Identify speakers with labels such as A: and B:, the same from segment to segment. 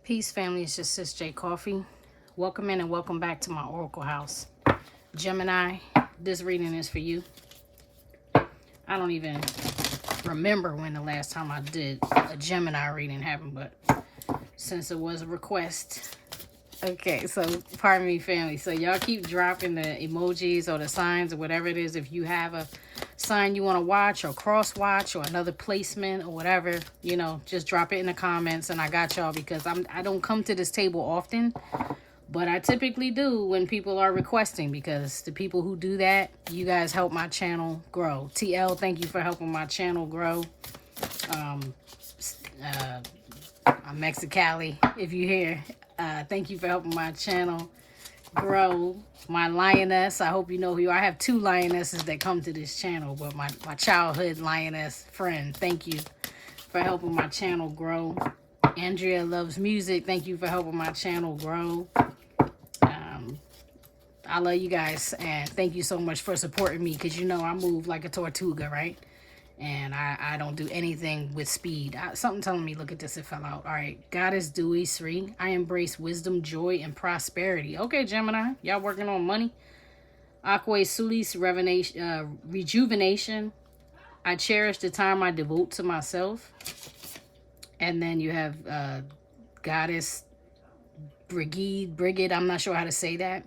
A: Peace, family. It's just Sis J.Coffee. Welcome in and welcome back to my Oracle house. Gemini, this reading is for you. I don't even remember when the last time I did a Gemini reading happened, but since it was a request. Okay, so pardon me, family. So y'all keep dropping the emojis or the signs or whatever it is. If you have a sign you want to watch or cross watch or another placement or whatever, you know, just drop it in the comments and I got y'all, because I don't come to this table often, but I typically do when people are requesting, because the people who do that, you guys help my channel grow. TL, thank you for helping my channel grow. I'm Mexicali, if you hear. Thank you for helping my channel grow. My lioness, I hope you know who you are. I have two lionesses that come to this channel, but my childhood lioness friend, thank you for helping my channel grow. Andrea loves music, thank you for helping my channel grow. I love you guys, and thank you so much for supporting me, because you know I move like a tortuga, right? And I don't do anything with speed. Something telling me, look at this, it fell out. All right. Goddess Dewey Sri. I embrace wisdom, joy, and prosperity. Okay, Gemini. Y'all working on money. Aquae Sulis rejuvenation. I cherish the time I devote to myself. And then you have Goddess Brigid. I'm not sure how to say that.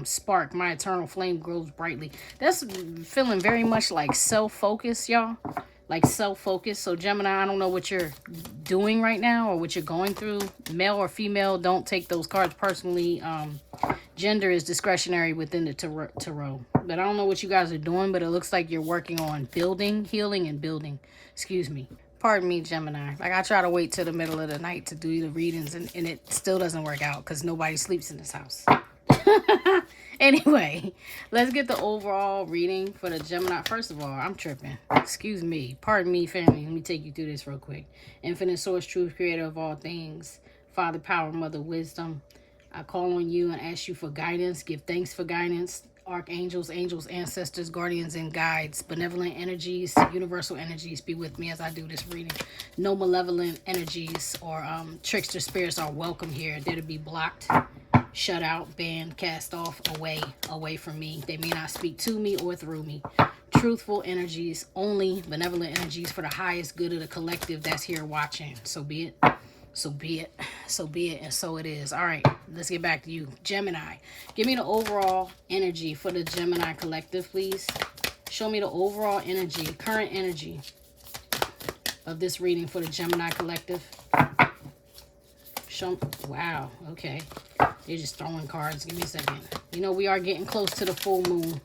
A: Spark, my eternal flame grows brightly. That's feeling very much like self-focus, y'all. Like self-focus. So Gemini, I don't know what you're doing right now or what you're going through. Male or female, don't take those cards personally. Gender is discretionary within the tarot. But I don't know what you guys are doing, but it looks like you're working on building, healing, and building. Excuse me. Pardon me, Gemini. Like, I try to wait till the middle of the night to do the readings, and it still doesn't work out because nobody sleeps in this house. Anyway, let's get the overall reading for the Gemini. First of all, I'm tripping. Excuse me. Pardon me, family. Let me take you through this real quick. Infinite source, truth, creator of all things. Father, power, mother, wisdom. I call on you and ask you for guidance. Give thanks for guidance. Archangels, angels, ancestors, guardians, and guides. Benevolent energies, universal energies be with me as I do this reading. No malevolent energies or trickster spirits are welcome here. They're to be blocked, shut out, banned, cast off, away from me. They may not speak to me or through me. Truthful energies only, benevolent energies for the highest good of the collective that's here watching. So be it. So be it. So be it. And so it is. All right. Let's get back to you. Gemini. Give me the overall energy for the Gemini collective, please. Show me the overall energy, current energy of this reading for the Gemini collective. Wow. Okay. They're just throwing cards. Give me a second. You know, we are getting close to the full moon.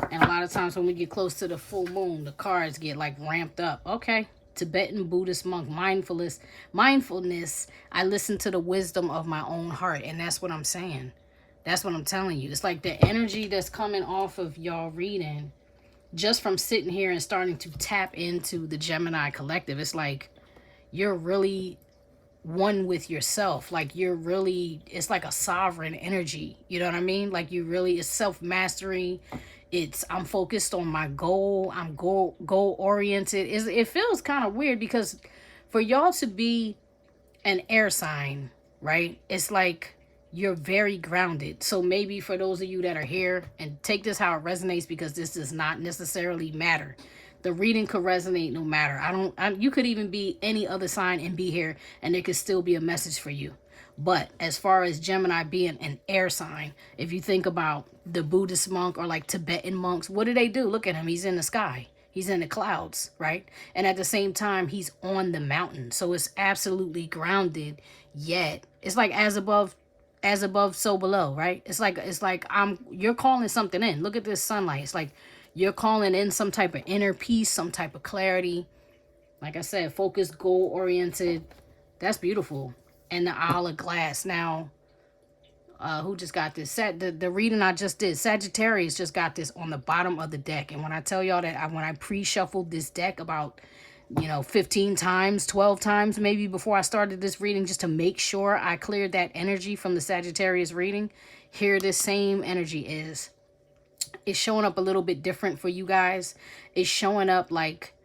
A: And a lot of times when we get close to the full moon, the cards get like ramped up. Okay. Tibetan Buddhist monk, mindfulness. I listen to the wisdom of my own heart. And that's what I'm saying. That's what I'm telling you. It's like the energy that's coming off of y'all reading, just from sitting here and starting to tap into the Gemini collective. It's like you're really one with yourself. Like you're really, it's like a sovereign energy. You know what I mean? Like you really, it's self-mastery. I'm focused on my goal. I'm goal oriented. It feels kind of weird because for y'all to be an air sign, right? It's like you're very grounded. So maybe for those of you that are here, and take this how it resonates, because this does not necessarily matter. The reading could resonate no matter. You could even be any other sign and be here, and there could still be a message for you. But as far as Gemini being an air sign, if you think about the Buddhist monk or like Tibetan monks, what do they do? Look at him. He's in the sky. He's in the clouds, right? And at the same time, he's on the mountain. So it's absolutely grounded, yet it's like as above, so below, right? It's like you're calling something in. Look at this sunlight. It's like you're calling in some type of inner peace, some type of clarity. Like I said, focused, goal-oriented. That's beautiful. And the Isle of Glass. Now, who just got this? The reading I just did, Sagittarius just got this on the bottom of the deck. And when I tell y'all that when I pre-shuffled this deck about, 15 times, 12 times maybe before I started this reading, just to make sure I cleared that energy from the Sagittarius reading, here this same energy is. It's showing up a little bit different for you guys. It's showing up like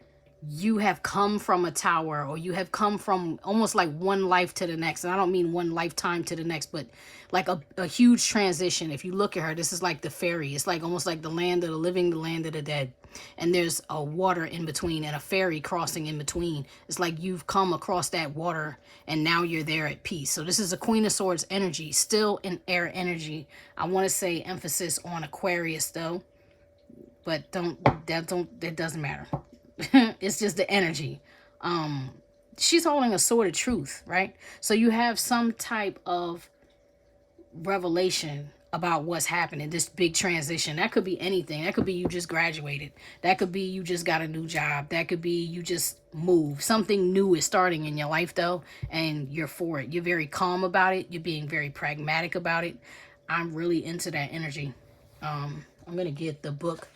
A: you have come from a tower, or you have come from almost like one life to the next. And I don't mean one lifetime to the next, but like a huge transition. If you look at her, this is like the fairy. It's like almost like the land of the living, the land of the dead. And there's a water in between and a ferry crossing in between. It's like you've come across that water and now you're there at peace. So this is a Queen of Swords energy, still an air energy. I want to say emphasis on Aquarius though, but that doesn't matter. It's just the energy. She's holding a sword of truth, right? So you have some type of revelation about what's happening, this big transition. That could be anything. That could be you just graduated. That could be you just got a new job. That could be you just moved. Something new is starting in your life though, and you're for it. You're very calm about it. You're being very pragmatic about it. I'm really into that energy. I'm gonna get the book.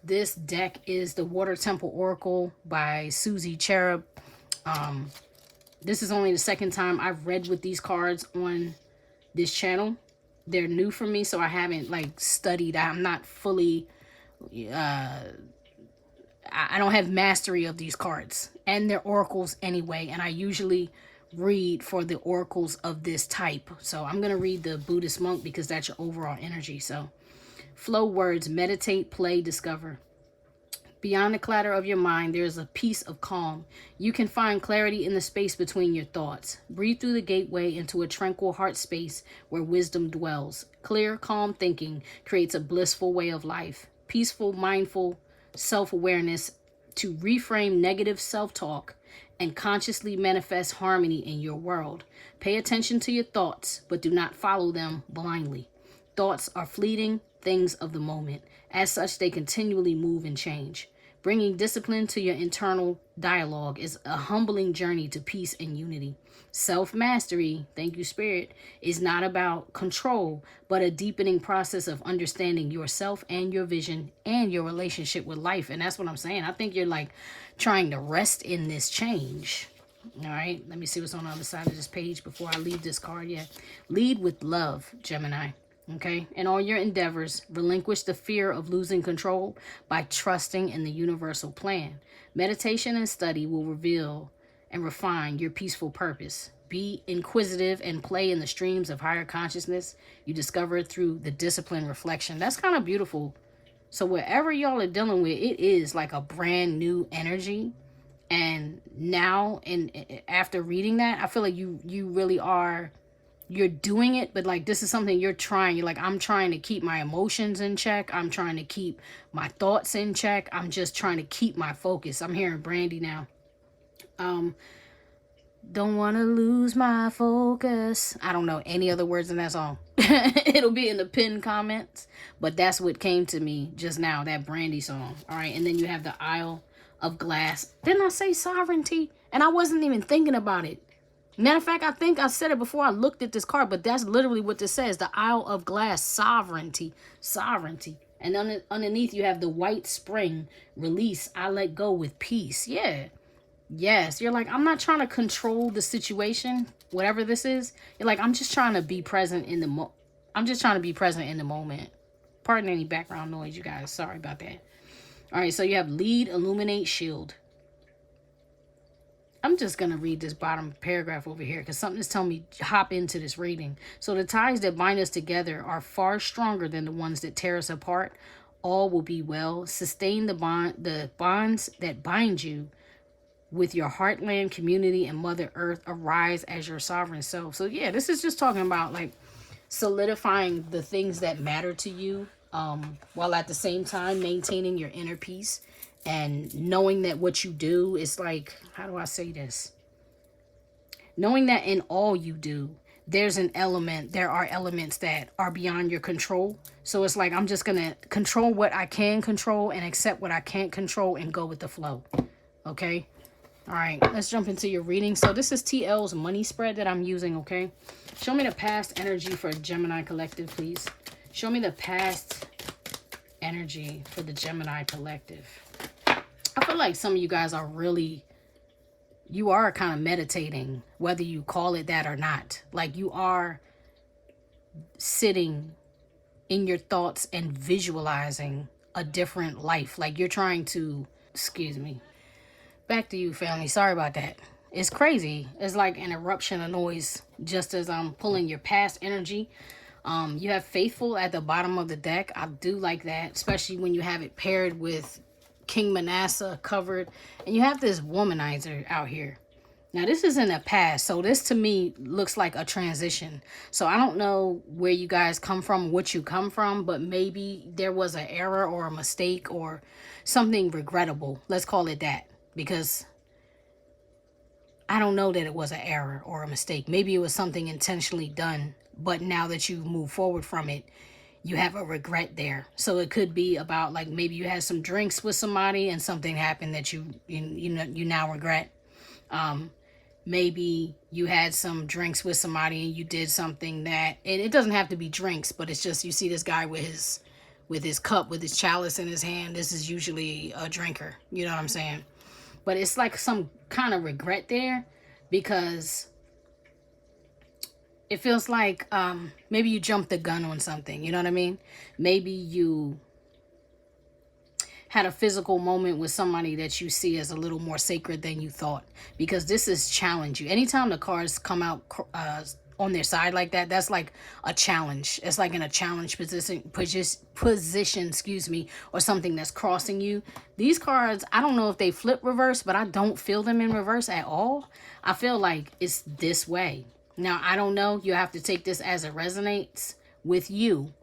A: This deck is the Water Temple Oracle by Susie Cherub. This is only the second time I've read with these cards on this channel. They're new for me, so I haven't like studied. I'm not fully, I don't have mastery of these cards. And they're oracles anyway, and I usually read for the oracles of this type. So I'm going to read the Buddhist monk because that's your overall energy. So flow words: meditate, play, discover. Beyond the clatter of your mind, there is a peace of calm. You can find clarity in the space between your thoughts. Breathe through the gateway into a tranquil heart space where wisdom dwells. Clear, calm thinking creates a blissful way of life. Peaceful, mindful self-awareness to reframe negative self-talk and consciously manifest harmony in your world. Pay attention to your thoughts, but do not follow them blindly. Thoughts are fleeting things of the moment. As such, they continually move and change. Bringing discipline to your internal dialogue is a humbling journey to peace and unity. Self-mastery, thank you, Spirit, is not about control, but a deepening process of understanding yourself and your vision and your relationship with life. And that's what I'm saying. I think you're like trying to rest in this change. All right, let me see what's on the other side of this page before I leave this card. Yeah, lead with love, Gemini. Okay, in all your endeavors, relinquish the fear of losing control by trusting in the universal plan. Meditation and study will reveal and refine your peaceful purpose. Be inquisitive and play in the streams of higher consciousness. You discover it through the disciplined reflection. That's kind of beautiful. So whatever y'all are dealing with, it is like a brand new energy. And now, and after reading that, I feel like you really are... you're doing it, but like this is something you're trying. You're like, I'm trying to keep my emotions in check. I'm trying to keep my thoughts in check. I'm just trying to keep my focus. I'm hearing Brandy now. Don't want to lose my focus. I don't know any other words in that song. It'll be in the pinned comments, but that's what came to me just now, that Brandy song. All right, and then you have the Isle of Glass. Didn't I say sovereignty? And I wasn't even thinking about it. Matter of fact, I think I said it before I looked at this card, but that's literally what this says. The Isle of Glass, sovereignty, sovereignty. And underneath you have the White Spring, release, I let go with peace. Yeah. Yes. You're like, I'm not trying to control the situation, whatever this is. You're like, I'm just trying to be present in the I'm just trying to be present in the moment. Pardon any background noise, you guys. Sorry about that. All right. So you have lead, illuminate, shield. I'm just going to read this bottom paragraph over here because something is telling me hop into this reading. So the ties that bind us together are far stronger than the ones that tear us apart. All will be well. Sustain the bonds that bind you with your heartland, community, and Mother Earth. Arise as your sovereign self. So yeah, this is just talking about like solidifying the things that matter to you, while at the same time maintaining your inner peace. And knowing that what you do is like, how do I say this? Knowing that in all you do, there are elements that are beyond your control. So it's like, I'm just going to control what I can control and accept what I can't control and go with the flow. Okay. All right. Let's jump into your reading. So this is T.L's money spread that I'm using. Okay. Show me the past energy for Gemini Collective, please. Show me the past energy for the Gemini Collective. I feel like some of you guys are really, you are kind of meditating, whether you call it that or not. Like you are sitting in your thoughts and visualizing a different life. Like you're trying to, excuse me, Back to you, family. Sorry about that. It's crazy. It's like an eruption of noise just as I'm pulling your past energy. You have faithful at the bottom of the deck. I do like that, especially when you have it paired with King Manasseh covered. And you have this womanizer out here. Now, this is in the past, so this to me looks like a transition. So I don't know where you guys come from, what you come from, but maybe there was an error or a mistake or something regrettable. Let's call it that, because I don't know that it was an error or a mistake. Maybe it was something intentionally done, but now that you've moved forward from it, you have a regret there. So it could be about, like, maybe you had some drinks with somebody and something happened that you now regret. Maybe you had some drinks with somebody and you did something that, and it doesn't have to be drinks, but it's just, you see this guy with his cup, with his chalice in his hand. This is usually a drinker. You know what I'm saying? But it's like some kind of regret there, because it feels like maybe you jumped the gun on something. You know what I mean? Maybe you had a physical moment with somebody that you see as a little more sacred than you thought, because this is challenge you. Anytime the cards come out on their side like that, that's like a challenge. It's like in a challenge position, excuse me, or something that's crossing you. These cards, I don't know if they flip reverse, but I don't feel them in reverse at all. I feel like it's this way. Now, I don't know. You have to take this as it resonates with you.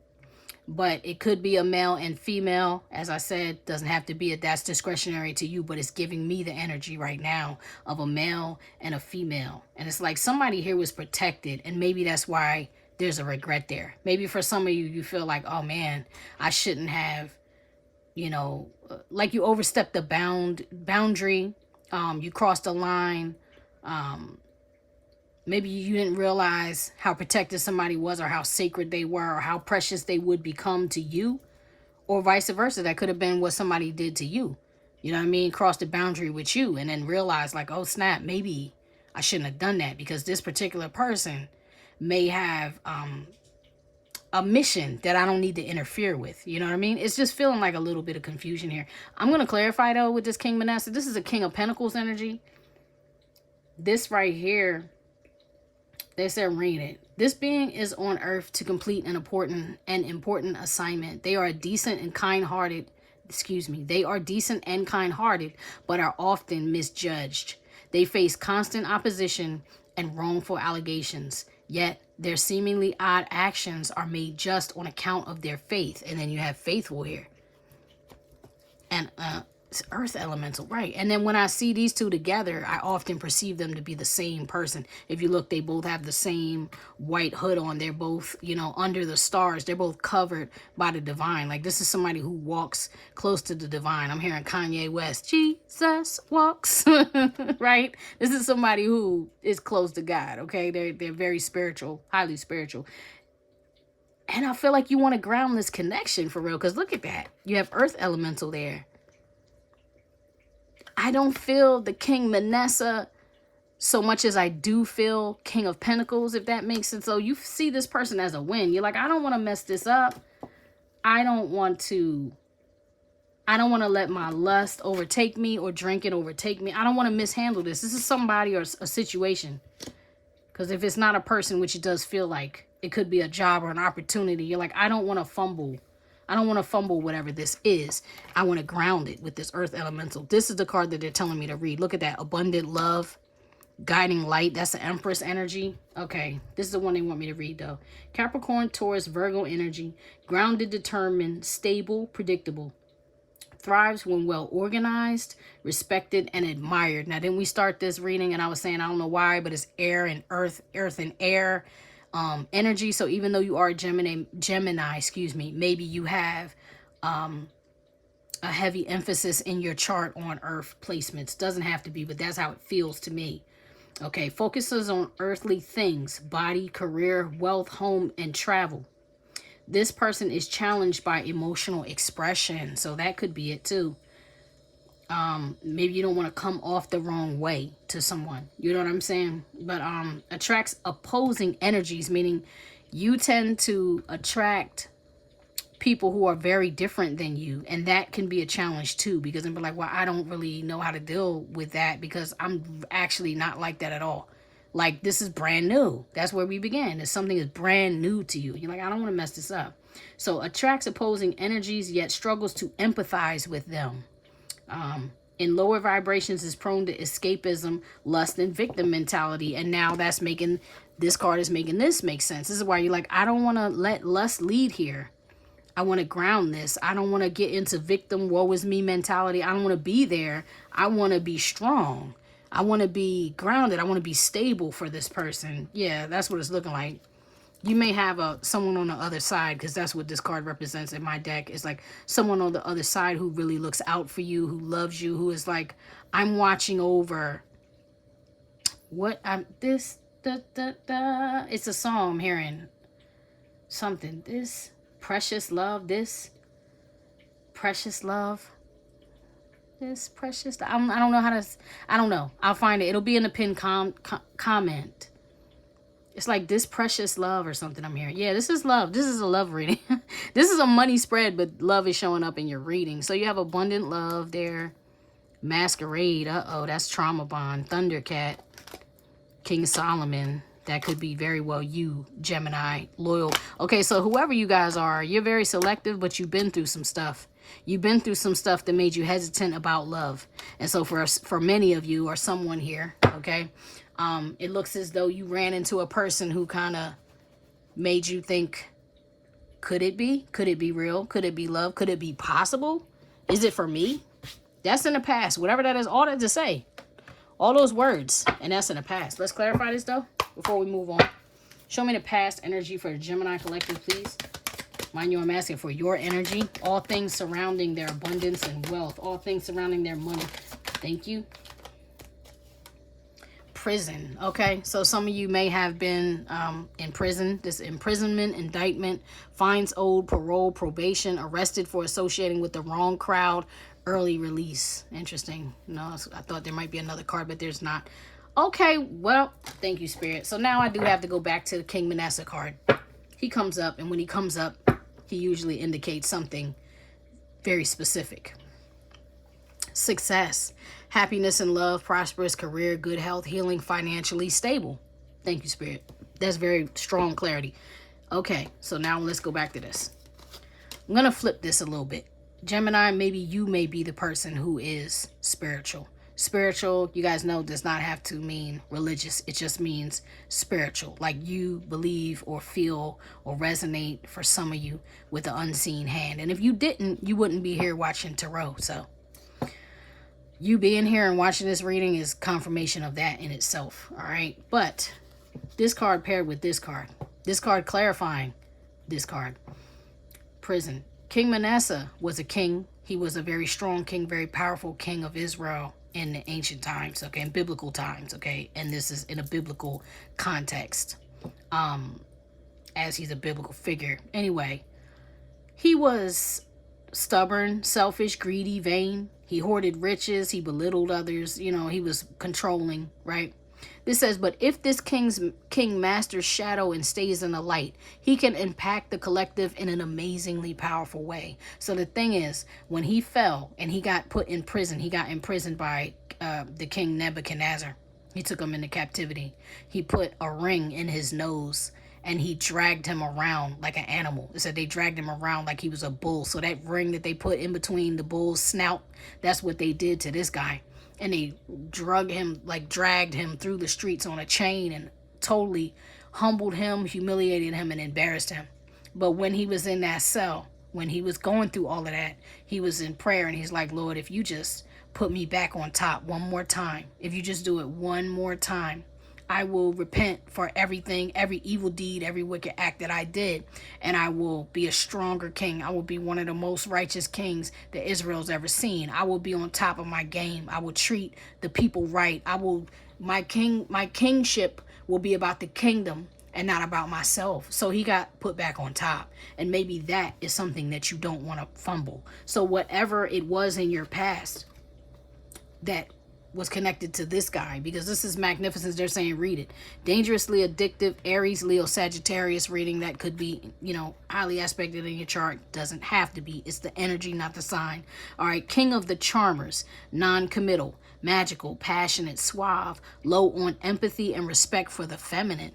A: But it could be a male and female. As I said, doesn't have to be that's discretionary to you, but it's giving me the energy right now of a male and a female. And it's like somebody here was protected, and maybe that's why there's a regret there. Maybe for some of you, you feel like, oh man, I shouldn't have, like you overstepped the boundary. You crossed the line. Maybe you didn't realize how protected somebody was, or how sacred they were, or how precious they would become to you, or vice versa. That could have been what somebody did to you. You know what I mean? Crossed the boundary with you and then realized, like, oh snap, maybe I shouldn't have done that, because this particular person may have a mission that I don't need to interfere with. You know what I mean? It's just feeling like a little bit of confusion here. I'm going to clarify though with this King Manasseh. This is a King of Pentacles energy. This right here, they said, read it. This being is on earth to complete an important assignment. They are decent and kind-hearted. They are decent and kind-hearted, but are often misjudged. They face constant opposition and wrongful allegations. Yet their seemingly odd actions are made just on account of their faith. And then you have faithful here. And it's earth elemental, right? And then when I see these two together, I often perceive them to be the same person. If you look, they both have the same white hood on. They're both, under the stars. They're both covered by the divine. Like, this is somebody who walks close to the divine. I'm hearing Kanye West, Jesus walks, right? This is somebody who is close to God, okay? They're very spiritual, highly spiritual. And I feel like you want to ground this connection for real, because look at that. You have earth elemental there. I don't feel the King Manasseh so much as I do feel King of Pentacles, if that makes sense. So you see this person as a win. You're like, I don't want to mess this up. I don't want to let my lust overtake me, or drink it overtake me. I don't want to mishandle this. This is somebody or a situation. Because if it's not a person, which it does feel like, it could be a job or an opportunity. You're like, I don't want to fumble. I don't want to fumble whatever this is. I want to ground it with this earth elemental. This is the card that they're telling me to read. Look at that. Abundant love. Guiding light. That's the Empress energy. Okay. This is the one they want me to read though. Capricorn, Taurus, Virgo energy. Grounded, determined, stable, predictable. Thrives when well organized, respected, and admired. Now, then we start this reading and I was saying, I don't know why, but it's air and earth and air. Energy. So even though you are a Gemini, maybe you have a heavy emphasis in your chart on earth placements. Doesn't have to be, but that's how it feels to me. Okay, focuses on earthly things, body, career, wealth, home, and travel. This person is challenged by emotional expression, so that could be it too. Maybe you don't want to come off the wrong way to someone. You know what I'm saying? But attracts opposing energies, meaning you tend to attract people who are very different than you, and that can be a challenge too, because they'll be like, well, I don't really know how to deal with that because I'm actually not like that at all. Like, this is brand new. That's where we began. If something is brand new to you, you're like, I don't want to mess this up. So attracts opposing energies, yet struggles to empathize with them. In lower vibrations is prone to escapism, lust, and victim mentality. And now that's making, this card is making this make sense. This is why you're like, I don't want to let lust lead here. I want to ground this. I don't want to get into victim, woe is me mentality. I don't want to be there. I want to be strong. I want to be grounded. I want to be stable for this person. Yeah, that's what it's looking like. You may have someone on the other side, because that's what this card represents in my deck. It's like someone on the other side who really looks out for you, who loves you, who is like, I'm watching over what I'm, this, it's a song I'm hearing. Something, this precious love, this precious love, this precious, I don't know how to, I don't know. I'll find it. It'll be in the pinned comment. It's like this precious love or something I'm hearing. Yeah, this is love. This is a love reading. This is a money spread, but love is showing up in your reading. So you have abundant love there. Masquerade. Uh-oh, that's trauma bond. Thundercat. King Solomon. That could be very well you, Gemini. Loyal. Okay, so whoever you guys are, you're very selective, but you've been through some stuff. You've been through some stuff that made you hesitant about love. And so for many of you, or someone here, okay, it looks as though you ran into a person who kind of made you think, could it be? Could it be real? Could it be love? Could it be possible? Is it for me? That's in the past. Whatever that is, all that to say. All those words, and that's in the past. Let's clarify this, though, before we move on. Show me the past energy for the Gemini collective, please. Mind you, I'm asking for your energy. All things surrounding their abundance and wealth. All things surrounding their money. Thank you. Prison. Okay, so some of you may have been in prison. This imprisonment, indictment, fines owed, parole, probation, arrested for associating with the wrong crowd, early release. Interesting. No, I thought there might be another card, but there's not. Okay, well, thank you, Spirit. So now I do have to go back to the King Manasseh card. He comes up, and when he comes up, he usually indicates something very specific. Success, happiness and love, prosperous career, good health, healing, financially stable. Thank you, Spirit. That's very strong clarity. Okay, so now let's go back to this. I'm going to flip this a little bit. Gemini, maybe you may be the person who is spiritual. Spiritual, you guys know, does not have to mean religious. It just means spiritual. Like you believe or feel or resonate, for some of you, with the unseen hand. And if you didn't, you wouldn't be here watching tarot. So you being here and watching this reading is confirmation of that in itself. All right. But this card paired with this card clarifying this card. Prison. King Manasseh was a king. He was a very strong king, very powerful king of Israel in the ancient times, okay, in biblical times, okay, and this is in a biblical context, as he's a biblical figure. Anyway, he was stubborn, selfish, greedy, vain. He hoarded riches. He belittled others. You know, he was controlling, right? This says, but if this king masters shadow and stays in the light, he can impact the collective in an amazingly powerful way. So the thing is, when he fell and he got put in prison, he got imprisoned by the king Nebuchadnezzar. He took him into captivity. He put a ring in his nose and he dragged him around like an animal. It said they dragged him around like he was a bull. So that ring that they put in between the bull's snout, that's what they did to this guy. And they dragged him through the streets on a chain and totally humbled him, humiliated him, and embarrassed him. But when he was in that cell, when he was going through all of that, he was in prayer and he's like, Lord, if you just put me back on top one more time, if you just do it one more time, I will repent for everything, every evil deed, every wicked act that I did, and I will be a stronger king. I will be one of the most righteous kings that Israel's ever seen. I will be on top of my game. I will treat the people right. My kingship will be about the kingdom and not about myself. So he got put back on top. And maybe that is something that you don't want to fumble. So whatever it was in your past that was connected to this guy, because this is magnificence. They're saying read it. Dangerously addictive, Aries, Leo, Sagittarius reading. That could be, you know, highly aspected in your chart. Doesn't have to be. It's the energy, not the sign. All right, King of the Charmers, non-committal, magical, passionate, suave, low on empathy and respect for the feminine.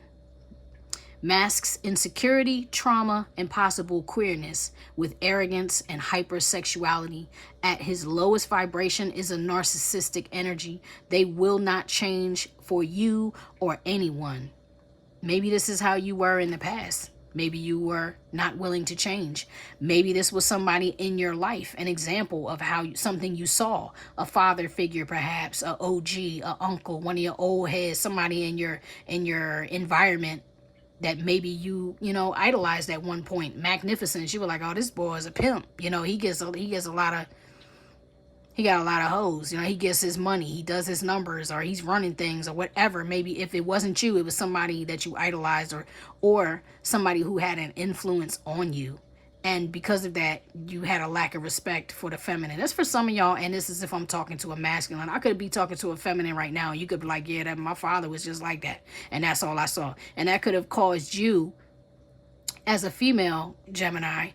A: Masks insecurity, trauma, and possible queerness with arrogance and hypersexuality. At his lowest vibration is a narcissistic energy. They will not change for you or anyone. Maybe this is how you were in the past. Maybe you were not willing to change. Maybe this was somebody in your life, an example of how something you saw, a father figure, perhaps, a OG, a uncle, one of your old heads, somebody in your environment that maybe you know, idolized at one point. Magnificence. You were like, oh, this boy is a pimp. You know, he got a lot of hoes. You know, he gets his money. He does his numbers, or he's running things, or whatever. Maybe if it wasn't you, it was somebody that you idolized, or somebody who had an influence on you. And because of that, you had a lack of respect for the feminine. That's for some of y'all, and this is if I'm talking to a masculine. I could be talking to a feminine right now, and you could be like, yeah, that my father was just like that, and that's all I saw. And that could have caused you, as a female Gemini,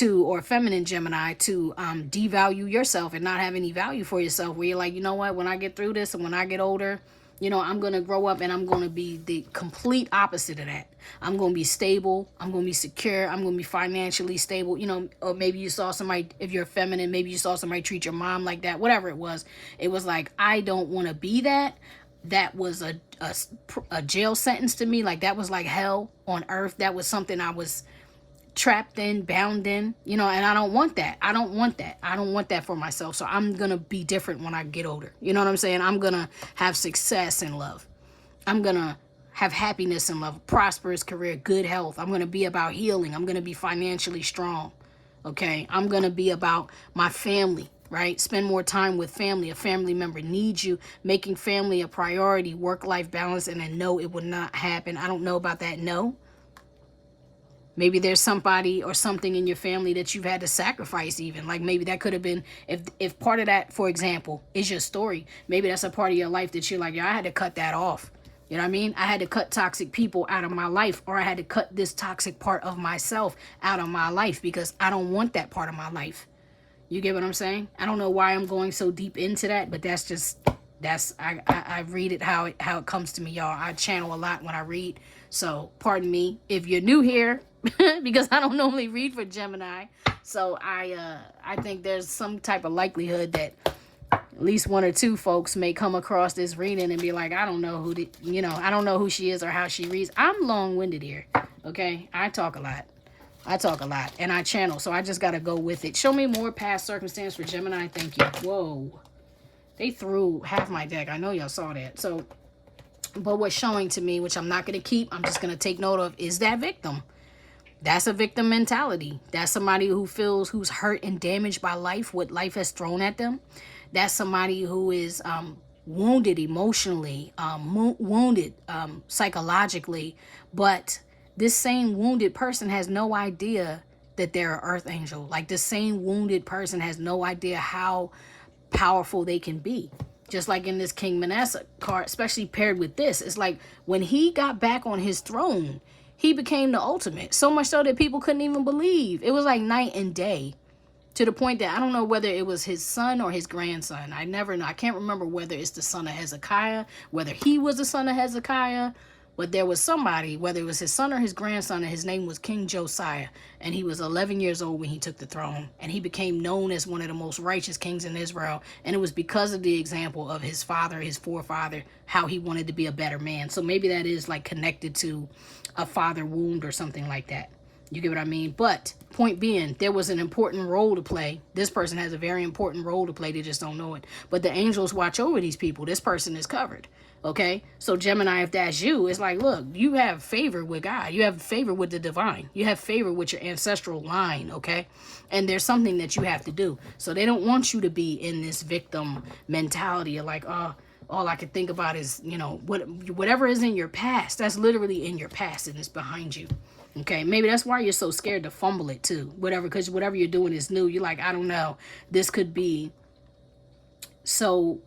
A: or a feminine Gemini, to devalue yourself and not have any value for yourself, where you're like, you know what, when I get through this and when I get older, you know, I'm going to grow up and I'm going to be the complete opposite of that. I'm going to be stable. I'm going to be secure. I'm going to be financially stable. You know, or maybe you saw somebody, if you're feminine, maybe you saw somebody treat your mom like that, whatever it was. It was like, I don't want to be that. That was a jail sentence to me. Like, that was like hell on earth. That was something I was trapped in, bound in, you know, and I don't want that. I don't want that for myself. So I'm going to be different when I get older. You know what I'm saying? I'm going to have success in love. I'm going to have happiness in love, prosperous career, good health. I'm going to be about healing. I'm going to be financially strong. Okay. I'm going to be about my family, right? Spend more time with family. A family member needs you, making family a priority, work-life balance, and a no, it will not happen. I don't know about that. No. Maybe there's somebody or something in your family that you've had to sacrifice even. Like, maybe that could have been, if part of that, for example, is your story, maybe that's a part of your life that you're like, yeah, I had to cut that off. You know what I mean? I had to cut toxic people out of my life, or I had to cut this toxic part of myself out of my life because I don't want that part of my life. You get what I'm saying? I don't know why I'm going so deep into that, but I read it how it comes to me, y'all. I channel a lot when I read. So pardon me if you're new here, because I don't normally read for Gemini. So I think there's some type of likelihood that at least one or two folks may come across this reading and be like, I don't know I don't know who she is or how she reads. I'm long-winded here. Okay. I talk a lot and I channel. So I just got to go with it. Show me more past circumstance for Gemini. Thank you. Whoa. They threw half my deck. I know y'all saw that. So, but what's showing to me, which I'm not going to keep, I'm just going to take note of, is that victim. That's a victim mentality. That's somebody who's hurt and damaged by life, what life has thrown at them. That's somebody who is wounded emotionally, wounded psychologically. But this same wounded person has no idea that they're an earth angel. Like, this same wounded person has no idea how powerful they can be. Just like in this King Manasseh card, especially paired with this, it's like when he got back on his throne, he became the ultimate. So much so that people couldn't even believe. It was like night and day, to the point that I don't know whether it was his son or his grandson. I never know. I can't remember whether it's the son of Hezekiah, whether he was the son of Hezekiah, but there was somebody, whether it was his son or his grandson, and his name was King Josiah, and he was 11 years old when he took the throne, and he became known as one of the most righteous kings in Israel, and it was because of the example of his father, his forefather, how he wanted to be a better man. So maybe that is like connected to a father wound or something like that. You get what I mean? But point being, there was an important role to play. This person has a very important role to play. They just don't know it. But the angels watch over these people. This person is covered. Okay? So Gemini, if that's you, it's like, look, you have favor with God. You have favor with the divine. You have favor with your ancestral line. Okay? And there's something that you have to do. So they don't want you to be in this victim mentality of like, oh, all I can think about is, you know, whatever is in your past. That's literally in your past and it's behind you. Okay, maybe that's why you're so scared to fumble it too. Because whatever you're doing is new. You're like, I don't know. This could be so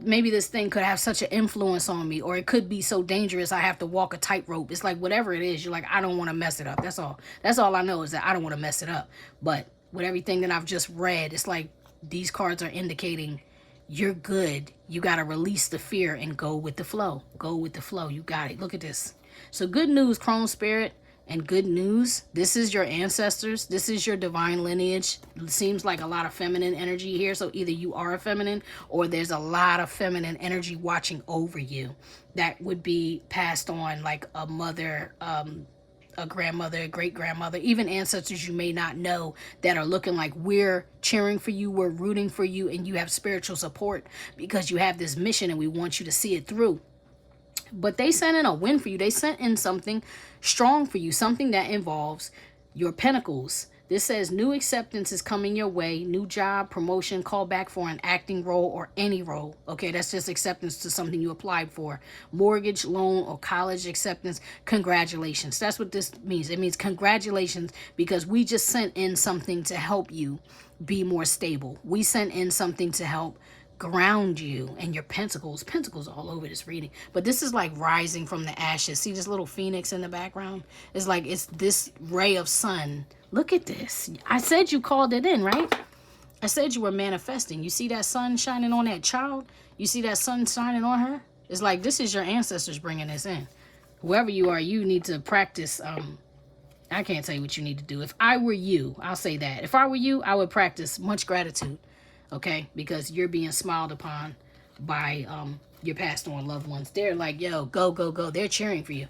A: maybe this thing could have such an influence on me, or it could be so dangerous I have to walk a tightrope. It's like whatever it is, you're like, I don't want to mess it up. That's all I know is that I don't want to mess it up. But with everything that I've just read, it's like these cards are indicating you're good. You got to release the fear and go with the flow. Go with the flow. You got it. Look at this. So good news, Crone Spirit, and good news. This is your ancestors. This is your divine lineage. It seems like a lot of feminine energy here. So either you are a feminine or there's a lot of feminine energy watching over you. That would be passed on like a mother, a grandmother, a great-grandmother, even ancestors you may not know that are looking like we're cheering for you, we're rooting for you, and you have spiritual support because you have this mission and we want you to see it through. But they sent in a win for you. They sent in something strong for you, something that involves your pentacles. This says new acceptance is coming your way, new job, promotion, call back for an acting role or any role. Okay, that's just acceptance to something you applied for. Mortgage, loan, or college acceptance. Congratulations. That's what this means. It means congratulations because we just sent in something to help you be more stable. We sent in something to help ground you and your pentacles all over this reading. But this is like rising from the ashes. See this little phoenix in the background? It's like it's this ray of sun. Look at this. I said you called it in, right? I said you were manifesting. You see that sun shining on that child? You see that sun shining on her? It's like this is your ancestors bringing this in. Whoever you are, you need to practice. I can't tell you what you need to do. If I were you, I'll say that. If I were you, I would practice much gratitude. Okay, because you're being smiled upon by your passed on loved ones. They're like, yo, go, go, go. They're cheering for you.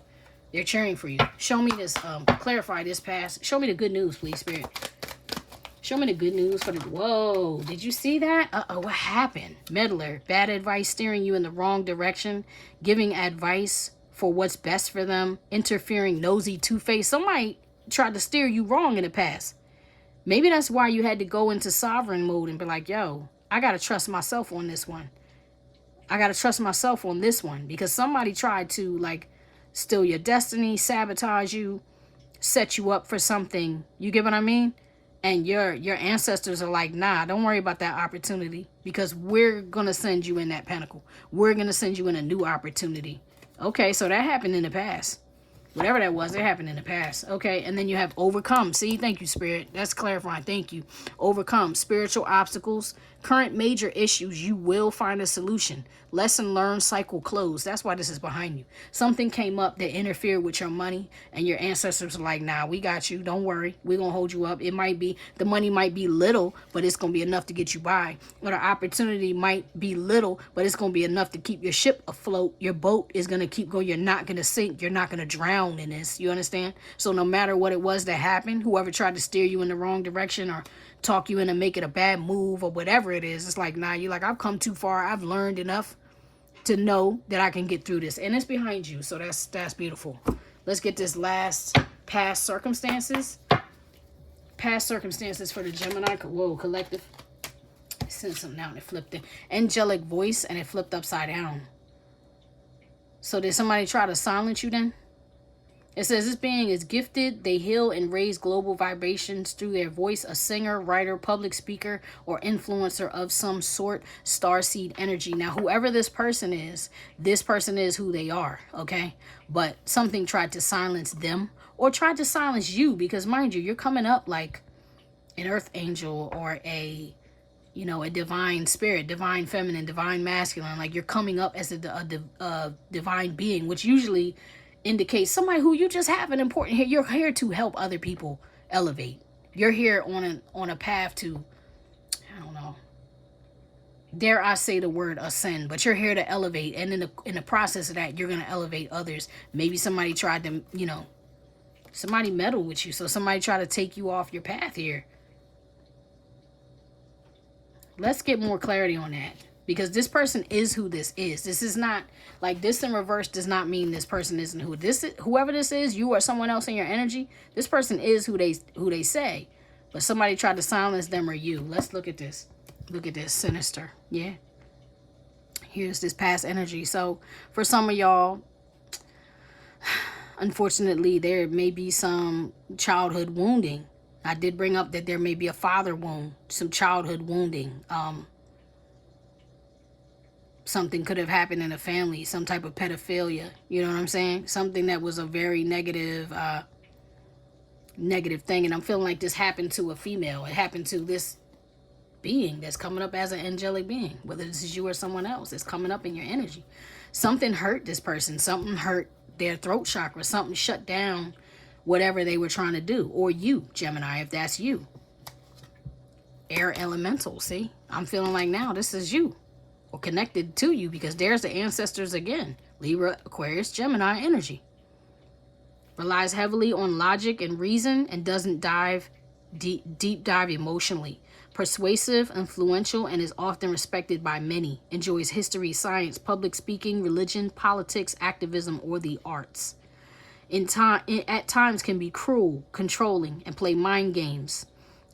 A: They're cheering for you. Show me this, clarify this past. Show me the good news, please, Spirit. Show me the good news for the, whoa, did you see that? Uh-oh, what happened? Meddler, bad advice, steering you in the wrong direction, giving advice for what's best for them, interfering, nosy, two-faced. Somebody tried to steer you wrong in the past. Maybe that's why you had to go into sovereign mode and be like, yo, I got to trust myself on this one. I got to trust myself on this one because somebody tried to like steal your destiny, sabotage you, set you up for something. You get what I mean? And your ancestors are like, nah, don't worry about that opportunity because we're going to send you in that pinnacle. We're going to send you in a new opportunity. Okay, so that happened in the past. Whatever that was, it happened in the past. Okay, and then you have overcome. See, thank you, Spirit. That's clarifying. Thank you. Overcome. Spiritual obstacles. Current major issues. You will find a solution. Lesson learned, cycle closed. That's why this is behind you. Something came up that interfered with your money, and your ancestors are like, nah, we got you. Don't worry. We're going to hold you up. It might be, the money might be little, but it's going to be enough to get you by. Or the opportunity might be little, but it's going to be enough to keep your ship afloat. Your boat is going to keep going. You're not going to sink. You're not going to drown in this. You understand? So no matter what it was that happened, whoever tried to steer you in the wrong direction or talk you into making a bad move or whatever it is, it's like, nah, you're like, I've come too far. I've learned enough to know that I can get through this. And it's behind you. So that's beautiful. Let's get this last past circumstances. Past circumstances for the Gemini. Whoa, collective. I sent something out and it flipped it. Angelic voice and it flipped upside down. So did somebody try to silence you then? It says this being is gifted. They heal and raise global vibrations through their voice. A singer, writer, public speaker, or influencer of some sort. Starseed energy. Now, whoever this person is who they are, okay? But something tried to silence them or tried to silence you because, mind you, you're coming up like an earth angel or a divine spirit, divine feminine, divine masculine. Like you're coming up as a divine being, which usually indicates somebody who you just have an important here. You're here to help other people elevate. You're here on a path to, I don't know, dare I say the word ascend, but you're here to elevate. And in the process of that, you're going to elevate others. Maybe somebody tried to, somebody meddled with you. So somebody tried to take you off your path here. Let's get more clarity on that. Because this person is who this is. This is not, like this in reverse does not mean this person isn't who this is. Whoever this is, you or someone else in your energy, this person is who they say. But somebody tried to silence them or you. Let's look at this. Look at this. Sinister. Yeah. Here's this past energy. So for some of y'all, unfortunately, there may be some childhood wounding. I did bring up that there may be a father wound, some childhood wounding. Something could have happened in a family, some type of pedophilia. You know what I'm saying? Something that was a very negative thing. And I'm feeling like this happened to a female. It happened to this being that's coming up as an angelic being. Whether this is you or someone else, it's coming up in your energy. Something hurt this person. Something hurt their throat chakra. Something shut down whatever they were trying to do. Or you, Gemini, if that's you. Air elemental, see? I'm feeling like now this is you. Or connected to you, because there's the ancestors again. Libra, Aquarius, Gemini energy. Relies heavily on logic and reason and doesn't deep dive emotionally. Persuasive, influential, and is often respected by many. Enjoys history, science, public speaking, religion, politics, activism, or the arts. At times can be cruel, controlling, and play mind games.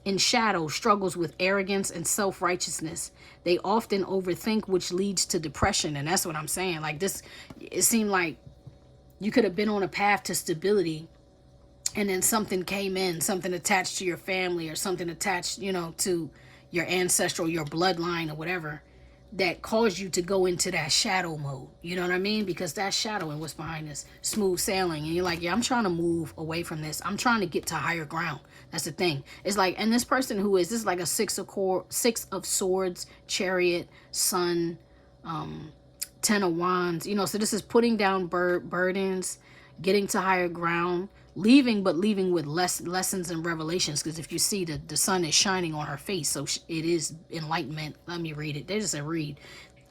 A: In shadow, struggles with arrogance and self-righteousness. They often overthink, which leads to depression. And that's what I'm saying. Like this, it seemed like you could have been on a path to stability, and then something came in, something attached to your family or something attached, you know, to your ancestral, your bloodline or whatever, that caused you to go into that shadow mode. You know what I mean? Because that's shadow and what's behind this. Smooth sailing. And you're like, yeah, I'm trying to move away from this. I'm trying to get to higher ground. That's the thing. It's like, and this person who is, this is like a six of swords, chariot, sun, 10 of wands. You know, so this is putting down burdens, getting to higher ground, leaving, but leaving with lessons and revelations. Because if you see the sun is shining on her face, so it is enlightenment. Let me read it. They just said read.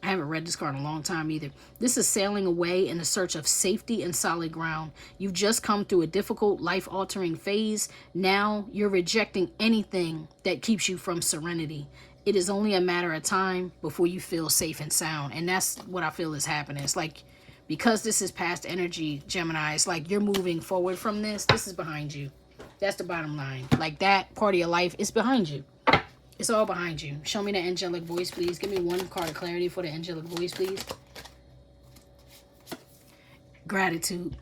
A: I haven't read this card in a long time either. This is sailing away in the search of safety and solid ground. You've just come through a difficult, life-altering phase. Now you're rejecting anything that keeps you from serenity. It is only a matter of time before you feel safe and sound. And that's what I feel is happening. It's like, because this is past energy, Gemini, it's like you're moving forward from this. This is behind you. That's the bottom line. Like that part of your life is behind you. It's all behind you. Show me the angelic voice, please. Give me one card of clarity for the angelic voice, please. Gratitude.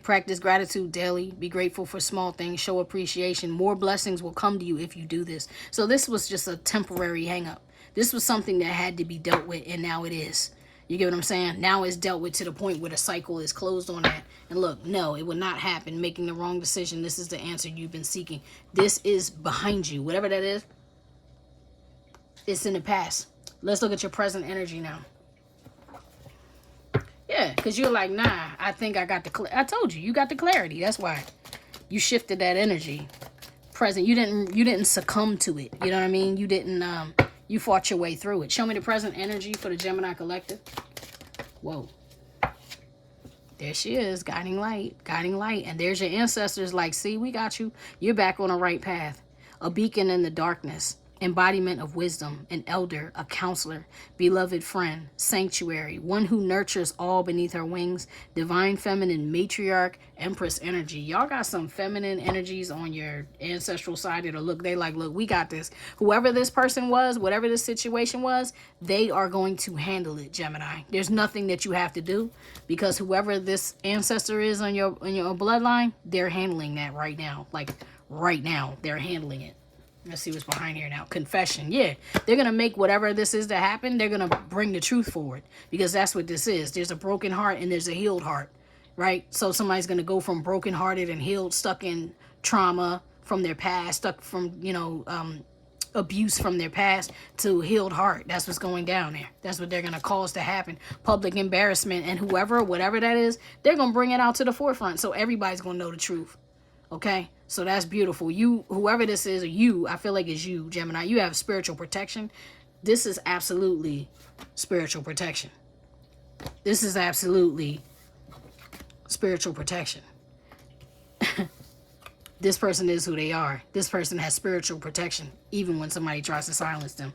A: Practice gratitude daily. Be grateful for small things. Show appreciation. More blessings will come to you if you do this. So this was just a temporary hang-up. This was something that had to be dealt with, and now it is. You get what I'm saying? Now it's dealt with to the point where the cycle is closed on that. And look, no, it will not happen. Making the wrong decision. This is the answer you've been seeking. This is behind you. Whatever that is, it's in the past. Let's look at your present energy now. Yeah, because you're like, nah, I think I got the I told you, you got the clarity. That's why you shifted that energy. Present. You didn't succumb to it. You know what I mean? You didn't you fought your way through it. Show me the present energy for the Gemini collective. Whoa. There she is, guiding light, guiding light. And there's your ancestors like, see, we got you. You're back on the right path. A beacon in the darkness. Embodiment of wisdom, an elder, a counselor, beloved friend, sanctuary, one who nurtures all beneath her wings, divine feminine matriarch, empress energy. Y'all got some feminine energies on your ancestral side that are look, we got this. Whoever this person was, whatever this situation was, they are going to handle it, Gemini. There's nothing that you have to do, because whoever this ancestor is on your bloodline, they're handling that right now. Like right now, they're handling it. Let's see what's behind here now. Confession. Yeah, they're going to make whatever this is to happen. They're going to bring the truth forward, because that's what this is. There's a broken heart and there's a healed heart, right? So somebody's going to go from brokenhearted and healed, stuck in trauma from their past, stuck from, abuse from their past, to healed heart. That's what's going down there. That's what they're going to cause to happen. Public embarrassment, and whatever that is, they're going to bring it out to the forefront. So everybody's going to know the truth. Okay, so that's beautiful. You, whoever this is, or you, I feel like it's you, Gemini. You have spiritual protection. This is absolutely spiritual protection. This is absolutely spiritual protection. This person is who they are. This person has spiritual protection, even when somebody tries to silence them.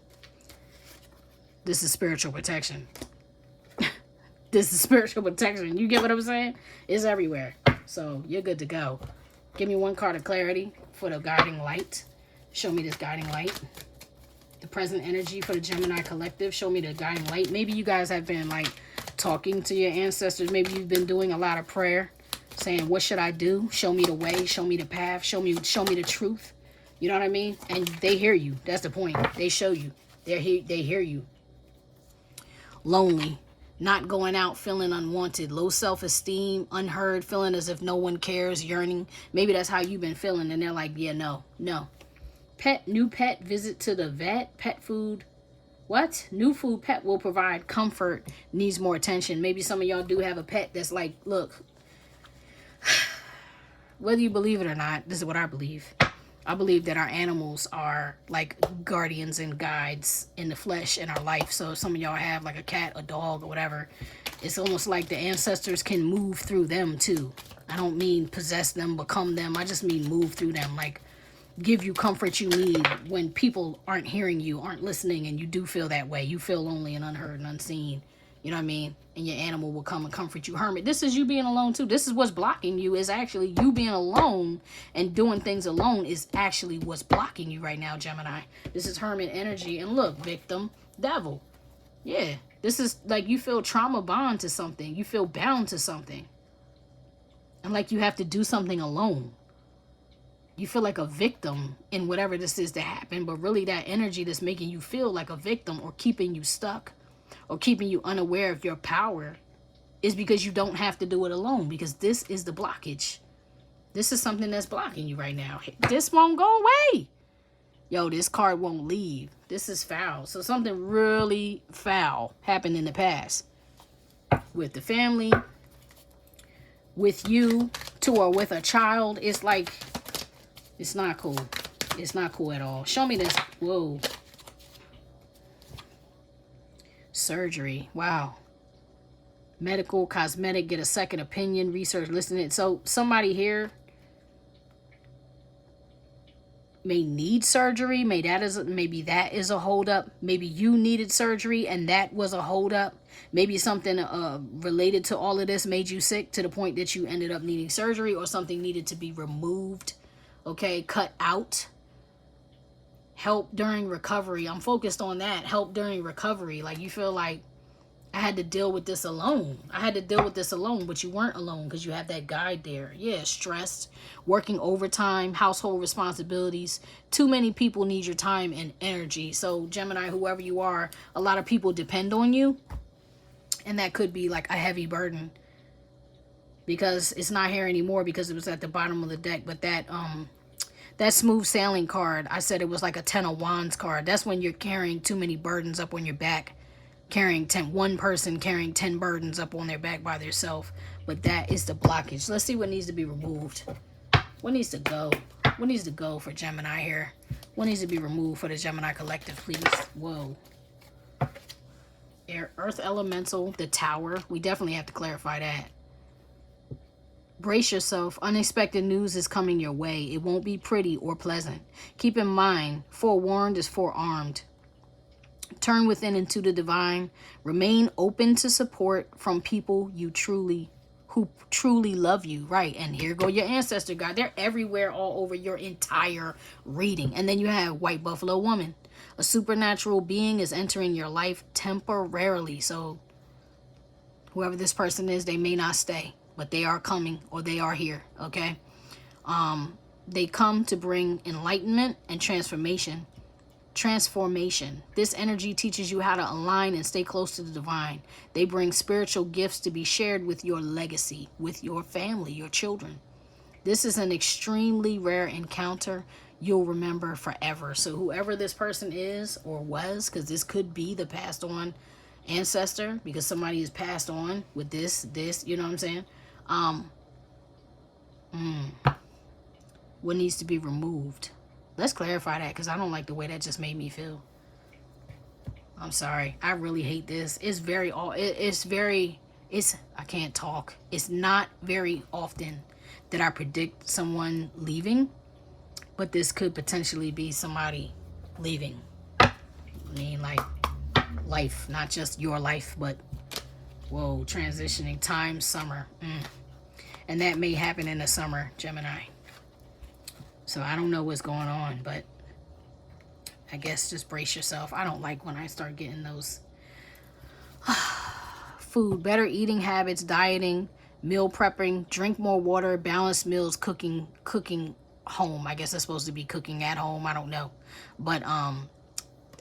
A: This is spiritual protection. This is spiritual protection. You get what I'm saying? It's everywhere. So you're good to go. Give me one card of clarity for the guiding light. Show me this guiding light. The present energy for the Gemini collective. Show me the guiding light. Maybe you guys have been like talking to your ancestors. Maybe you've been doing a lot of prayer, saying, what should I do? Show me the way. Show me the path. Show me the truth. You know what I mean? And they hear you. That's the point. They show you. They hear you. lonely, not going out, feeling unwanted, low self-esteem, unheard, feeling as if no one cares, yearning. Maybe that's how you've been feeling, and they're like, yeah, no. New pet, visit to the vet, pet food. What? New food pet will provide comfort, needs more attention. Maybe some of y'all do have a pet that's like, look, whether you believe it or not, this is what I believe. I believe that our animals are like guardians and guides in the flesh in our life. So if some of y'all have like a cat, a dog, or whatever, it's almost like the ancestors can move through them too. I don't mean possess them, become them. I just mean move through them. Like give you comfort you need when people aren't hearing you, aren't listening, and you do feel that way. You feel lonely and unheard and unseen. You know what I mean? And your animal will come and comfort you. Hermit, this is you being alone too. This is what's blocking you, is actually you being alone and doing things alone is actually what's blocking you right now, Gemini. This is Hermit energy. And look, victim, devil. Yeah, this is like you feel trauma bond to something. You feel bound to something. And like you have to do something alone. You feel like a victim in whatever this is that happened. But really that energy that's making you feel like a victim or keeping you stuck, or keeping you unaware of your power, is because you don't have to do it alone, because this is the blockage. This is something that's blocking you right now. This won't go away. Yo, this card won't leave. This is foul. So something really foul happened in the past with the family, with you, to or with a child. It's like, it's not cool. It's not cool at all. Show me this. Whoa. Surgery. Wow. Medical, cosmetic, get a second opinion, research, listen to it. So somebody here may need surgery. Maybe that is a holdup. Maybe you needed surgery and that was a holdup. Maybe something related to all of this made you sick to the point that you ended up needing surgery, or something needed to be removed. Okay, cut out. Help during recovery. I'm focused on that. Help during recovery. Like you feel like I had to deal with this alone. But you weren't alone because you have that guide there. Yeah, stressed, working overtime, household responsibilities. Too many people need your time and energy. So Gemini, whoever you are, a lot of people depend on you. And that could be like a heavy burden, because it's not here anymore because it was at the bottom of the deck. But that smooth sailing card, I said it was like a 10 of wands card. That's when you're carrying too many burdens up on your back. One person carrying 10 burdens up on their back by themselves. But that is the blockage. Let's see what needs to be removed. What needs to go? What needs to go for Gemini here? What needs to be removed for the Gemini collective, please? Whoa. Earth elemental, the tower. We definitely have to clarify that. Brace yourself. Unexpected news is coming your way. It won't be pretty or pleasant. Keep in mind, forewarned is forearmed. Turn within into the divine. Remain open to support from people who truly love you. Right. And here go your ancestor guide. They're everywhere, all over your entire reading. And then you have White Buffalo Woman. A supernatural being is entering your life temporarily. So whoever this person is, they may not stay, but they are coming, or they are here. Okay. They come to bring enlightenment and transformation. This energy teaches you how to align and stay close to the divine. They bring spiritual gifts to be shared with your legacy, with your family, your children. This is an extremely rare encounter you'll remember forever. So whoever this person is or was, because this could be the passed on ancestor, because somebody is passed on with this, you know what I'm saying? What needs to be removed? Let's clarify that, because I don't like the way that just made me feel. I'm sorry. I really hate this. I can't talk. It's not very often that I predict someone leaving, but this could potentially be somebody leaving. I mean, like, life, not just your life, but, whoa, transitioning, time, summer. And that may happen in the summer, Gemini. So I don't know what's going on, but I guess just brace yourself. I don't like when I start getting those. Food, better eating habits, dieting, meal prepping, drink more water, balanced meals, cooking home. I guess that's supposed to be cooking at home. I don't know. But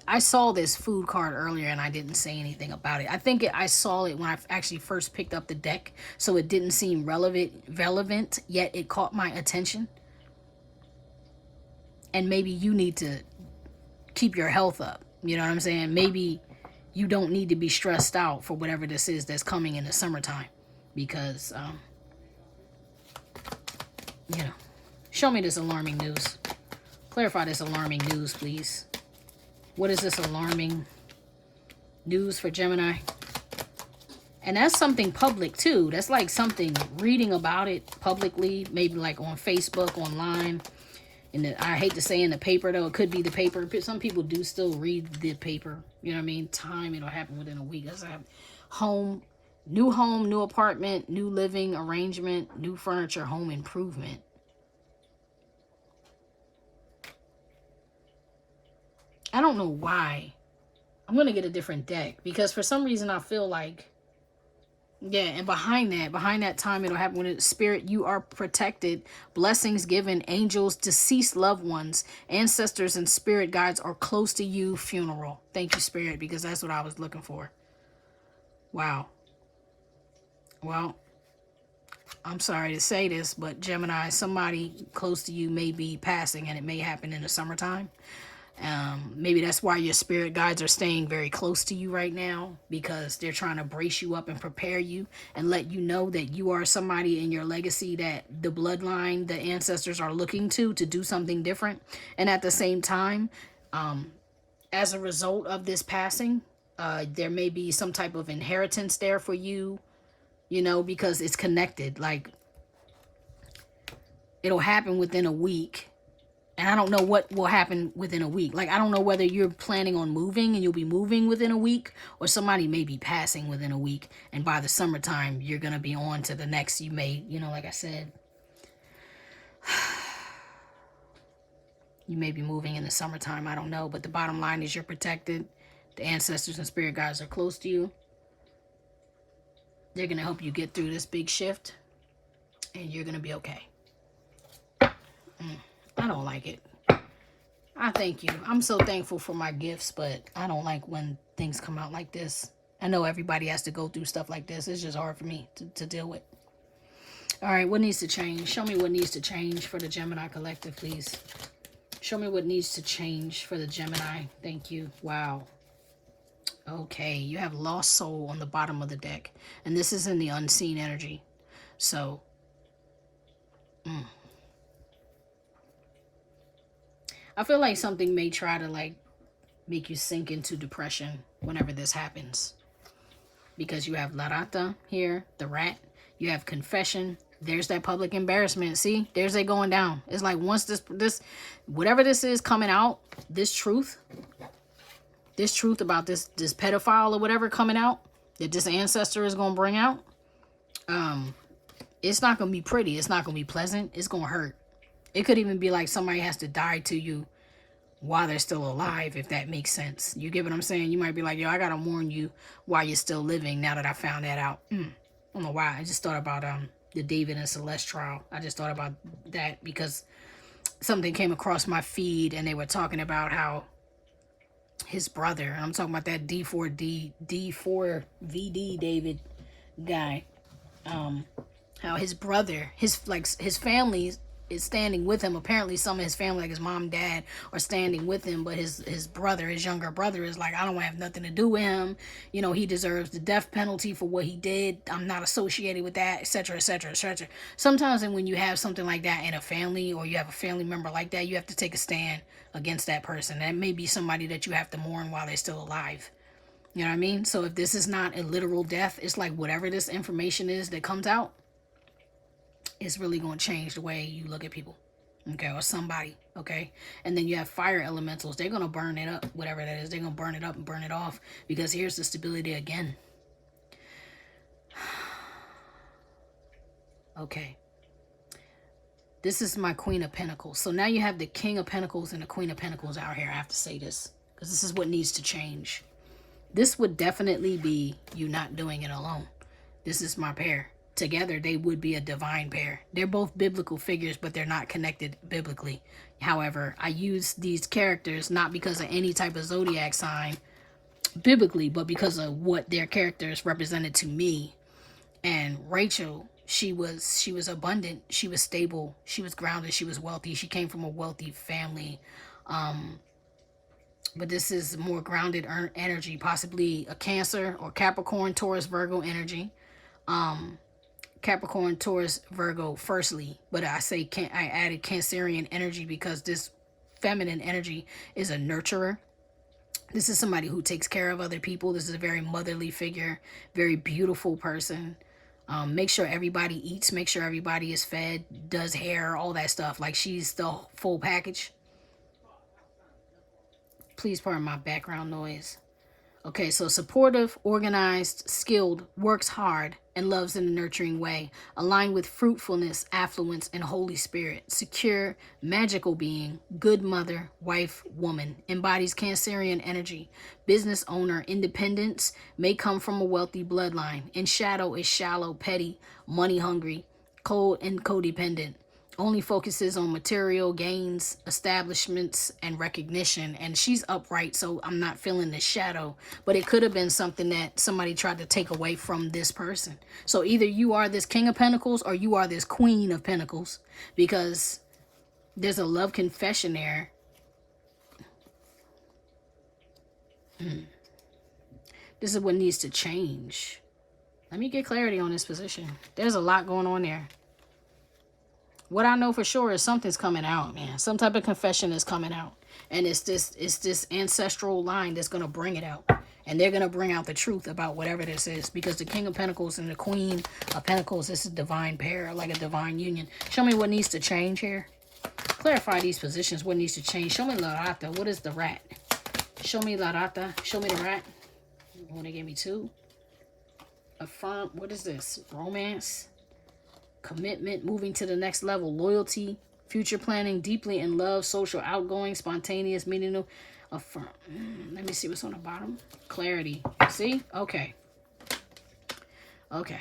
A: I saw this food card earlier and I didn't say anything about it. I think I saw it when I actually first picked up the deck, so it didn't seem relevant, yet it caught my attention. And maybe you need to keep your health up. You know what I'm saying? Maybe you don't need to be stressed out for whatever this is that's coming in the summertime. Because, you know, show me this alarming news. Clarify this alarming news, please. What is this alarming news for Gemini? And that's something public, too. That's like something, reading about it publicly, maybe like on Facebook, online. I hate to say in the paper, though. It could be the paper. Some people do still read the paper. You know what I mean? Time, it'll happen within a week. That's home, new apartment, new living arrangement, new furniture, home improvement. I don't know why. I'm going to get a different deck. Because for some reason I feel like, yeah, and behind that time, it'll happen when it's spirit, you are protected, blessings given, angels, deceased loved ones, ancestors, and spirit guides are close to you, funeral. Thank you, spirit, because that's what I was looking for. Wow. Well, I'm sorry to say this, but Gemini, somebody close to you may be passing, and it may happen in the summertime. Maybe that's why your spirit guides are staying very close to you right now, because they're trying to brace you up and prepare you and let you know that you are somebody in your legacy that the bloodline, the ancestors are looking to do something different. And at the same time, as a result of this passing, there may be some type of inheritance there for you, you know, because it's connected. Like, it'll happen within a week. And I don't know what will happen within a week. Like, I don't know whether you're planning on moving and you'll be moving within a week, or somebody may be passing within a week. And by the summertime, you're going to be on to the next. You may, you know, like I said, you may be moving in the summertime. I don't know. But the bottom line is you're protected. The ancestors and spirit guides are close to you. They're going to help you get through this big shift. And you're going to be okay. I don't like it. I thank you. I'm so thankful for my gifts, but I don't like when things come out like this. I know everybody has to go through stuff like this. It's just hard for me to deal with. All right, what needs to change? Show me what needs to change for the Gemini collective, please. Show me what needs to change for the Gemini. Thank you. Wow. Okay, you have lost soul on the bottom of the deck. And this is in the unseen energy. So, I feel like something may try to like make you sink into depression whenever this happens. Because you have La Rata here, the rat. You have confession. There's that public embarrassment. See, there's it going down. It's like once this whatever this is coming out, this truth about this pedophile or whatever coming out, that this ancestor is going to bring out, it's not going to be pretty. It's not going to be pleasant. It's going to hurt. It could even be like somebody has to die to you while they're still alive, if that makes sense. You get what I'm saying? You might be like, yo, I got to warn you while you're still living now that I found that out. I don't know why. I just thought about the David and Celeste trial. I just thought about that because something came across my feed and they were talking about how his brother, I'm talking about that D4VD David guy, how his brother, his family is standing with him. Apparently some of his family, like his mom, dad, are standing with him, but his brother, his younger brother, is like, I don't have nothing to do with him. You know, he deserves the death penalty for what he did. I'm not associated with that, etc., etc., etc. Sometimes when you have something like that in a family, or you have a family member like that, you have to take a stand against that person. That may be somebody that you have to mourn while they're still alive. You know what I mean? So if this is not a literal death, it's like whatever this information is that comes out, it's really going to change the way you look at people, okay, or somebody, okay? And then you have fire elementals. They're going to burn it up, whatever that is. They're going to burn it up and burn it off, because here's the stability again. Okay. This is my Queen of Pentacles. So now you have the King of Pentacles and the Queen of Pentacles out here. I have to say this, because this is what needs to change. This would definitely be you not doing it alone. This is my pair. together, they would be a divine pair. They're both biblical figures, but they're not connected biblically. However, I use these characters not because of any type of zodiac sign biblically, but because of what their characters represented to me. And Rachel, she was abundant, she was stable, she was grounded, she was wealthy, she came from a wealthy family. But this is more grounded energy, possibly a Cancer or Capricorn, Taurus, Virgo energy. Capricorn, Taurus, Virgo firstly, but I added Cancerian energy because this feminine energy is a nurturer. This is somebody who takes care of other people. This is a very motherly figure, very beautiful person. Make sure everybody eats, make sure everybody is fed, does hair, all that stuff. Like, she's the full package. Please pardon my background noise. Okay, so supportive, organized, skilled, works hard, and loves in a nurturing way. Aligned with fruitfulness, affluence, and Holy Spirit. Secure, magical being, good mother, wife, woman. Embodies Cancerian energy. Business owner, independence, may come from a wealthy bloodline. In shadow is shallow, petty, money hungry, cold, and codependent. Only focuses on material gains, establishments, and recognition. And she's upright, so I'm not feeling the shadow. But it could have been something that somebody tried to take away from this person. So either you are this King of Pentacles or you are this Queen of Pentacles. Because there's a love confession there. This is what needs to change. Let me get clarity on this position. There's a lot going on there. What I know for sure is something's coming out, man. Some type of confession is coming out. And it's this ancestral line that's going to bring it out. And they're going to bring out the truth about whatever this is. Because the King of Pentacles and the Queen of Pentacles, this is a divine pair, like a divine union. Show me what needs to change here. Clarify these positions, what needs to change. Show me La Rata. What is the rat? Show me La Rata. Show me the rat. Oh, they gave me two. Affirm. What is this? Romance. Commitment, moving to the next level, loyalty, future planning, deeply in love, social, outgoing, spontaneous, meaning affirm. Let me see what's on the bottom. Clarity. See? Okay. Okay.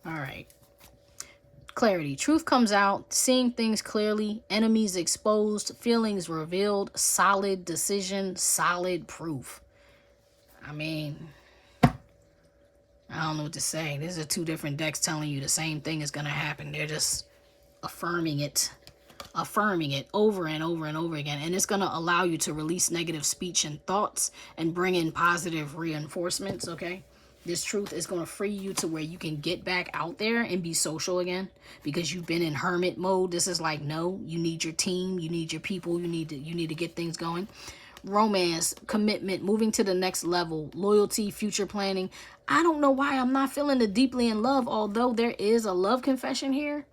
A: All right. Clarity. Truth comes out, seeing things clearly, enemies exposed, feelings revealed, solid decision, solid proof. I mean, I don't know what to say. These are two different decks telling you the same thing is going to happen. They're just affirming it over and over and over again. And it's going to allow you to release negative speech and thoughts and bring in positive reinforcements, okay? This truth is going to free you to where you can get back out there and be social again, because you've been in hermit mode. This is like, no, you need your team, you need your people, you need to get things going. Romance, commitment, moving to the next level, loyalty, future planning. I don't know why I'm not feeling the deeply in love, although there is a love confession here.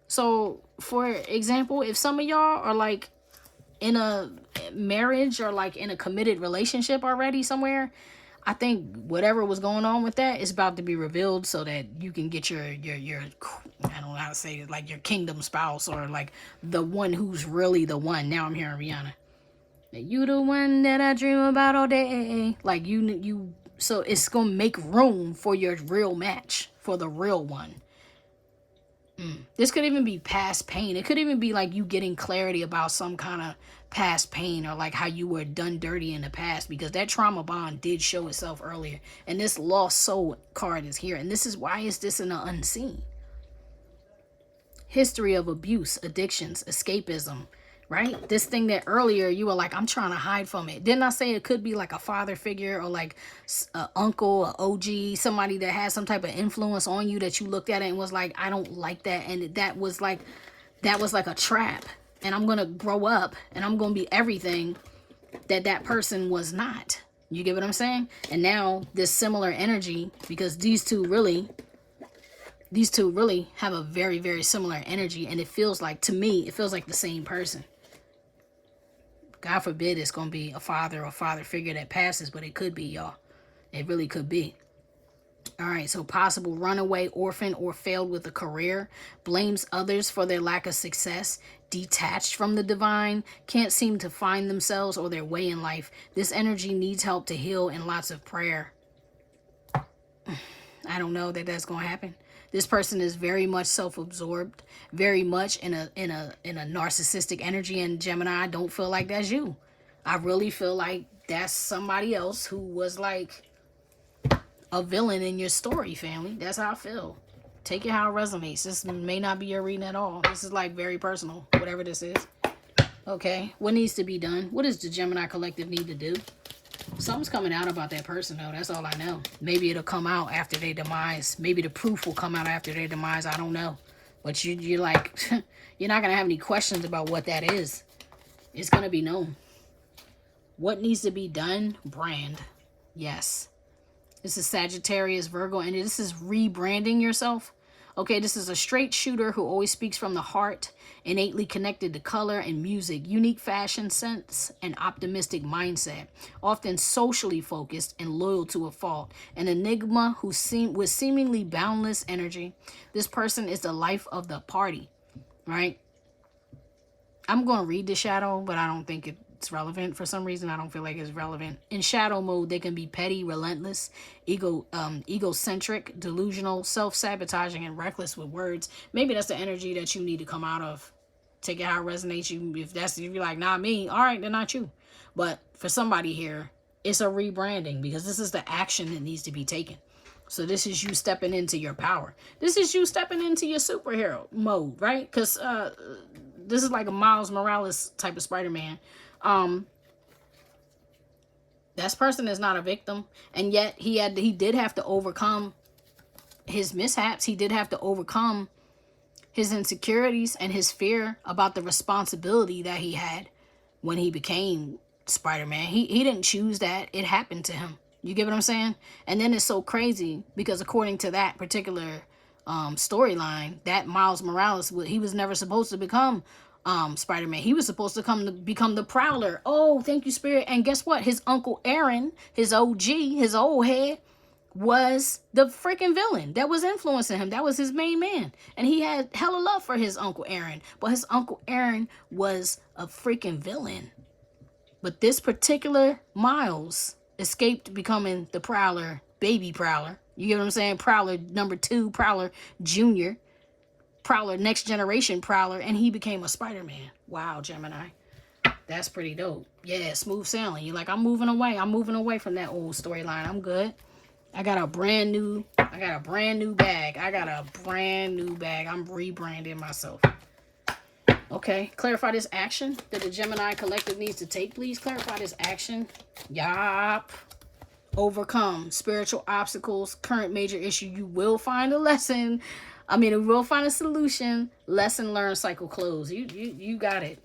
A: So, for example, if some of y'all are like in a marriage or like in a committed relationship already somewhere, I think whatever was going on with that is about to be revealed so that you can get your I don't know how to say it, like your kingdom spouse, or like the one who's really the one. Now I'm hearing Rihanna. You the one that I dream about all day. Like you so it's gonna make room for your real match, for the real one. This could even be past pain. It could even be like you getting clarity about some kind of past pain, or like how you were done dirty in the past, because that trauma bond did show itself earlier. And this lost soul card is here. And this is why is this in the unseen? History of abuse, addictions, escapism. Right? This thing that earlier you were like, I'm trying to hide from it. Didn't I say it could be like a father figure, or like an uncle, an OG, somebody that has some type of influence on you that you looked at it and was like, I don't like that. And that was like a trap. And I'm going to grow up and I'm going to be everything that person was not. You get what I'm saying? And now this similar energy, because these two really have a very, very similar energy. And it feels like, to me, it feels like the same person. God forbid it's going to be a father or father figure that passes, but it could be, y'all. It really could be. All right, so possible runaway, orphan, or failed with a career, blames others for their lack of success, detached from the divine, can't seem to find themselves or their way in life. This energy needs help to heal and lots of prayer. I don't know that that's going to happen. This person is very much self-absorbed, very much in a narcissistic energy. And Gemini, I don't feel like that's you. I really feel like that's somebody else who was like a villain in your story, family. That's how I feel. Take it how it resonates. This may not be your reading at all. This is like very personal, whatever this is. Okay, what needs to be done? What does the Gemini collective need to do? Something's coming out about that person, though. That's all I know. Maybe it'll come out after their demise. Maybe the proof will come out after their demise. I don't know. But you're like, you're not going to have any questions about what that is. It's going to be known. What needs to be done? Brand. Yes. This is Sagittarius, Virgo, and this is rebranding yourself. Okay, this is a straight shooter who always speaks from the heart, innately connected to color and music, unique fashion sense, and optimistic mindset, often socially focused and loyal to a fault, an enigma who with seemingly boundless energy. This person is the life of the party, right? I'm going to read the shadow, but I don't think it's relevant. For some reason, I don't feel like it's relevant. In shadow mode, they can be petty, relentless, egocentric, delusional, self-sabotaging, and reckless with words. Maybe that's the energy that you need to come out of. Take it how it resonates you. If you're like, not me, all right, then not you. But for somebody here, it's a rebranding because this is the action that needs to be taken. So this is you stepping into your power. This is you stepping into your superhero mode, right? Because this is like a Miles Morales type of Spider-Man. This person is not a victim, and yet he did have to overcome his mishaps. He did have to overcome his insecurities and his fear about the responsibility that he had when he became Spider-Man. He didn't choose that. It happened to him. You get what I'm saying? And then it's so crazy because according to that particular storyline, that Miles Morales, he was never supposed to become Spider-Man. He was supposed to become the Prowler. Oh, thank you, Spirit. And guess what? His Uncle Aaron, his OG, his old head, was the freaking villain that was influencing him. That was his main man. And he had hella love for his Uncle Aaron. But his Uncle Aaron was a freaking villain. But this particular Miles escaped becoming the Prowler, baby Prowler. You get what I'm saying? Prowler number 2, Prowler Jr., Prowler, next generation Prowler, and he became a Spider-Man. Wow, Gemini. That's pretty dope. Yeah, smooth sailing. You're like, I'm moving away. I'm moving away from that old storyline. I'm good. I got a brand new bag. I got a brand new bag. I'm rebranding myself. Okay, clarify this action that the Gemini collective needs to take, please. Clarify this action. Yup. Overcome spiritual obstacles, current major issue. You will find a lesson. You will find a solution. Lesson learned, cycle closed. You got it.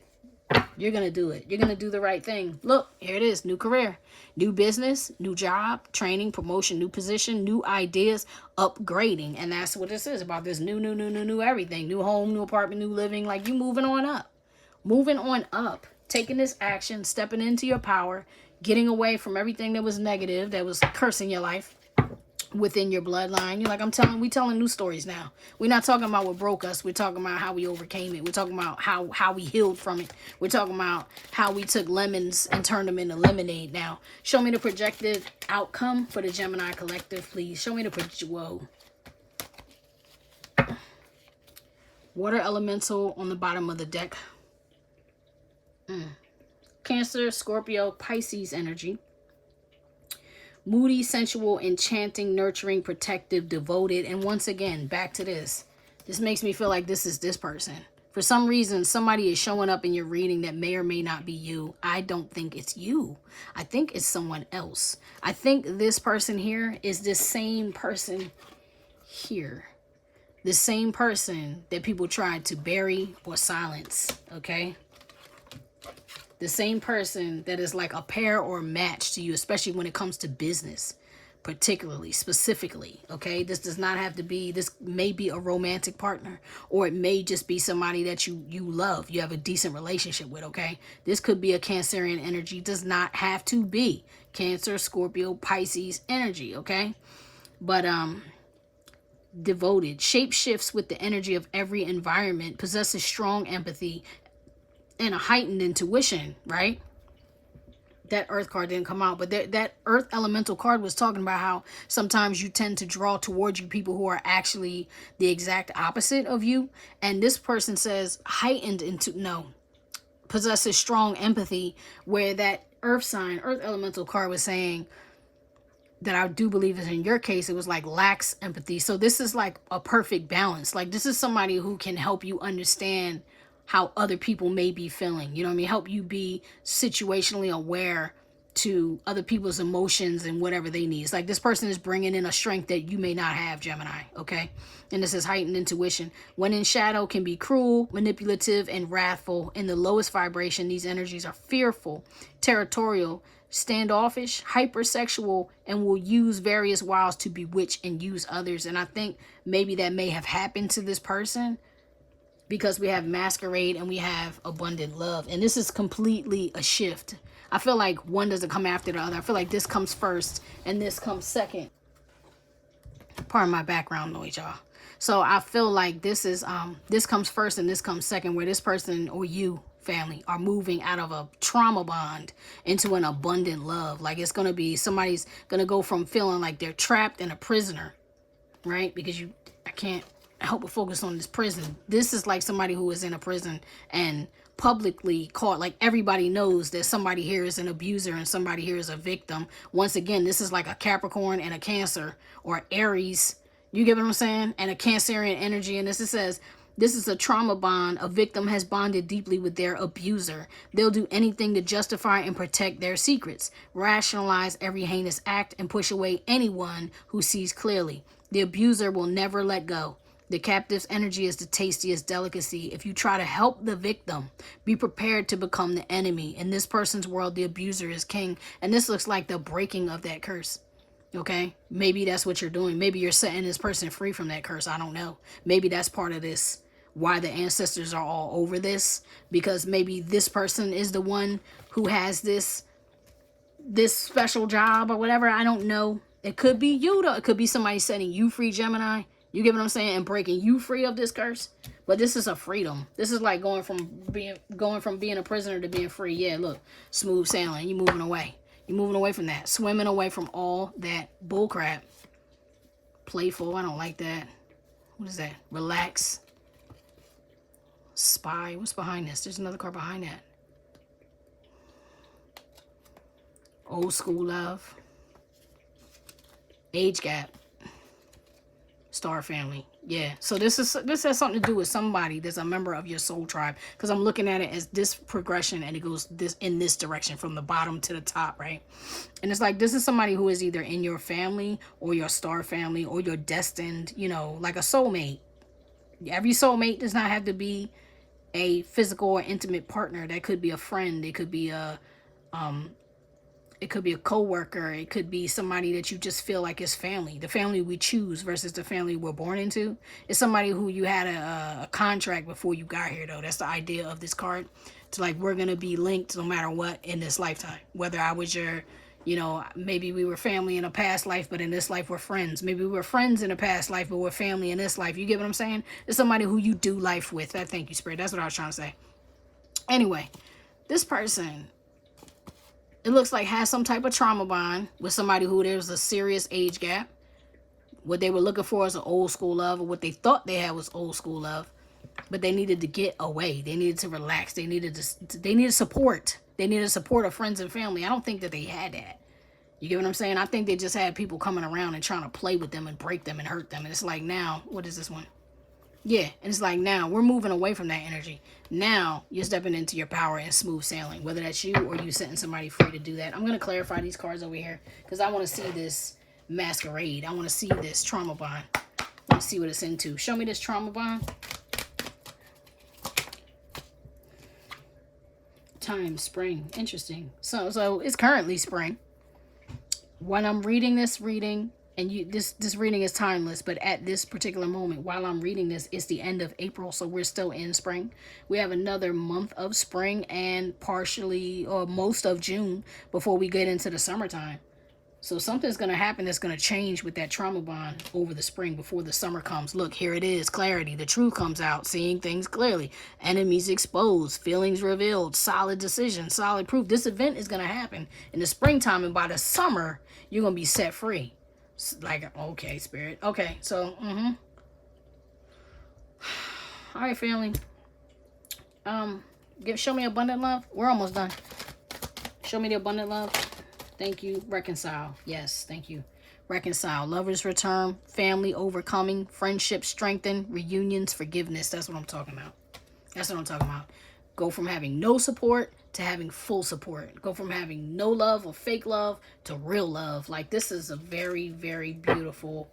A: You're going to do it. You're going to do the right thing. Look, here it is. New career, new business, new job, training, promotion, new position, new ideas, upgrading. And that's what this is about, this new everything. New home, new apartment, new living. Like you moving on up. Moving on up. Taking this action, stepping into your power, getting away from everything that was negative, that was cursing your life within your bloodline. You're like, we telling new stories now. We're not talking about what broke us. We're talking about how we overcame it. We're talking about how we healed from it. We're talking about how we took lemons and turned them into lemonade. Now, show me the projected outcome for the Gemini collective, please. Show me the whoa. Water elemental on the bottom of the deck. Cancer, Scorpio, Pisces energy. Moody, sensual, enchanting, nurturing, protective, devoted. And once again, back to this. This makes me feel like this is this person. For some reason, somebody is showing up in your reading that may or may not be you. I don't think it's you. I think it's someone else. I think this person here is this same person here. The same person that people tried to bury or silence, okay? The same person that is like a pair or a match to you, especially when it comes to business, particularly, specifically, okay? This does not have to be, this may be a romantic partner, or it may just be somebody that you love, you have a decent relationship with, okay? This could be a Cancerian energy, does not have to be Cancer, Scorpio, Pisces energy, okay? But, devoted, shape shifts with the energy of every environment, possesses strong empathy, and a heightened intuition, right? that earth card didn't come out, but that earth elemental card was talking about how sometimes you tend to draw towards you people who are actually the exact opposite of you. And this person says heightened into, no, possesses strong empathy, where that earth sign, earth elemental card was saying that I do believe is in your case, it was like lacks empathy. So this is like a perfect balance. Like this is somebody who can help you understand how other people may be feeling. You know what I mean? Help you be situationally aware to other people's emotions and whatever they need. It's like this person is bringing in a strength that you may not have, Gemini. Okay. And this is heightened intuition. When in shadow, can be cruel, manipulative, and wrathful. In the lowest vibration, these energies are fearful, territorial, standoffish, hypersexual, and will use various wiles to bewitch and use others. And I think maybe that may have happened to this person, because we have masquerade and we have abundant love. And this is completely a shift. I feel like one doesn't come after the other. I feel like this comes first and this comes second. Pardon my background noise, y'all. So I feel like this is this comes first and this comes second, where this person or you family are moving out of a trauma bond into an abundant love. Like it's going to be, somebody's going to go from feeling like they're trapped and a prisoner, right? Because I can't help but focus on this prison. This is like somebody who is in a prison and publicly caught. Like everybody knows that somebody here is an abuser and somebody here is a victim. Once again, this is like a Capricorn and a Cancer, or Aries. You get what I'm saying? And a Cancerian energy. And this, it says, this is a trauma bond. A victim has bonded deeply with their abuser. They'll do anything to justify and protect their secrets, rationalize every heinous act, and push away anyone who sees clearly. The abuser will never let go. The captive's energy is the tastiest delicacy. If you try to help the victim, be prepared to become the enemy. In this person's world, the abuser is king. And this looks like the breaking of that curse. Okay? Maybe that's what you're doing. Maybe you're setting this person free from that curse. I don't know. Maybe that's part of this. Why the ancestors are all over this. Because maybe this person is the one who has this special job or whatever. I don't know. It could be you, though. It could be somebody setting you free, Gemini. You get what I'm saying? And breaking you free of this curse. But this is a freedom. This is like going from being a prisoner to being free. Yeah, look. Smooth sailing. You're moving away. You're moving away from that. Swimming away from all that bullcrap. Playful. I don't like that. What is that? Relax. Spy. What's behind this? There's another card behind that. Old school love. Age gap. Star family. Yeah. So this has something to do with somebody that's a member of your soul tribe. Because I'm looking at it as this progression, and it goes in this direction from the bottom to the top, right? And it's like this is somebody who is either in your family or your star family or your destined, you know, like a soulmate. Every soulmate does not have to be a physical or intimate partner. That could be a friend. It could be a coworker. It could be somebody that you just feel like is family. The family we choose versus the family we're born into. It's somebody who you had a contract before you got here, though. That's the idea of this card. It's like we're going to be linked no matter what in this lifetime. Whether I was your, you know, maybe we were family in a past life, but in this life we're friends. Maybe we were friends in a past life, but we're family in this life. You get what I'm saying? It's somebody who you do life with. Thank you, Spirit. That's what I was trying to say. Anyway, this person, it looks like has some type of trauma bond with somebody who there's a serious age gap. What they were looking for is an old school love, or what they thought they had was old school love. But they needed to get away. They needed to relax. They needed support. They needed support of friends and family. I don't think that they had that. You get what I'm saying? I think they just had people coming around and trying to play with them and break them and hurt them. And it's like now, what is this one? Yeah, and it's like now we're moving away from that energy. Now you're stepping into your power and smooth sailing, whether that's you or you setting somebody free to do that. I'm going to clarify these cards over here because I want to see this masquerade. I want to see this trauma bond. I want to see what it's into. Show me this trauma bond. Time, spring. Interesting. So it's currently spring. When I'm reading this reading, and this reading is timeless, but at this particular moment, while I'm reading this, it's the end of April, so we're still in spring. We have another month of spring and partially or most of June before we get into the summertime. So something's going to happen that's going to change with that trauma bond over the spring before the summer comes. Look, here it is. Clarity. The truth comes out. Seeing things clearly. Enemies exposed. Feelings revealed. Solid decision. Solid proof. This event is going to happen in the springtime. And by the summer, you're going to be set free. Like, okay, Spirit. Okay, so, All right, family. Show me abundant love. We're almost done. Show me the abundant love. Thank you. Reconcile. Yes, thank you. Reconcile. Lovers return. Family overcoming. Friendship strengthen. Reunions. Forgiveness. That's what I'm talking about. That's what I'm talking about. Go from having no support to having full support. Go from having no love or fake love to real love. Like, this is a very, very beautiful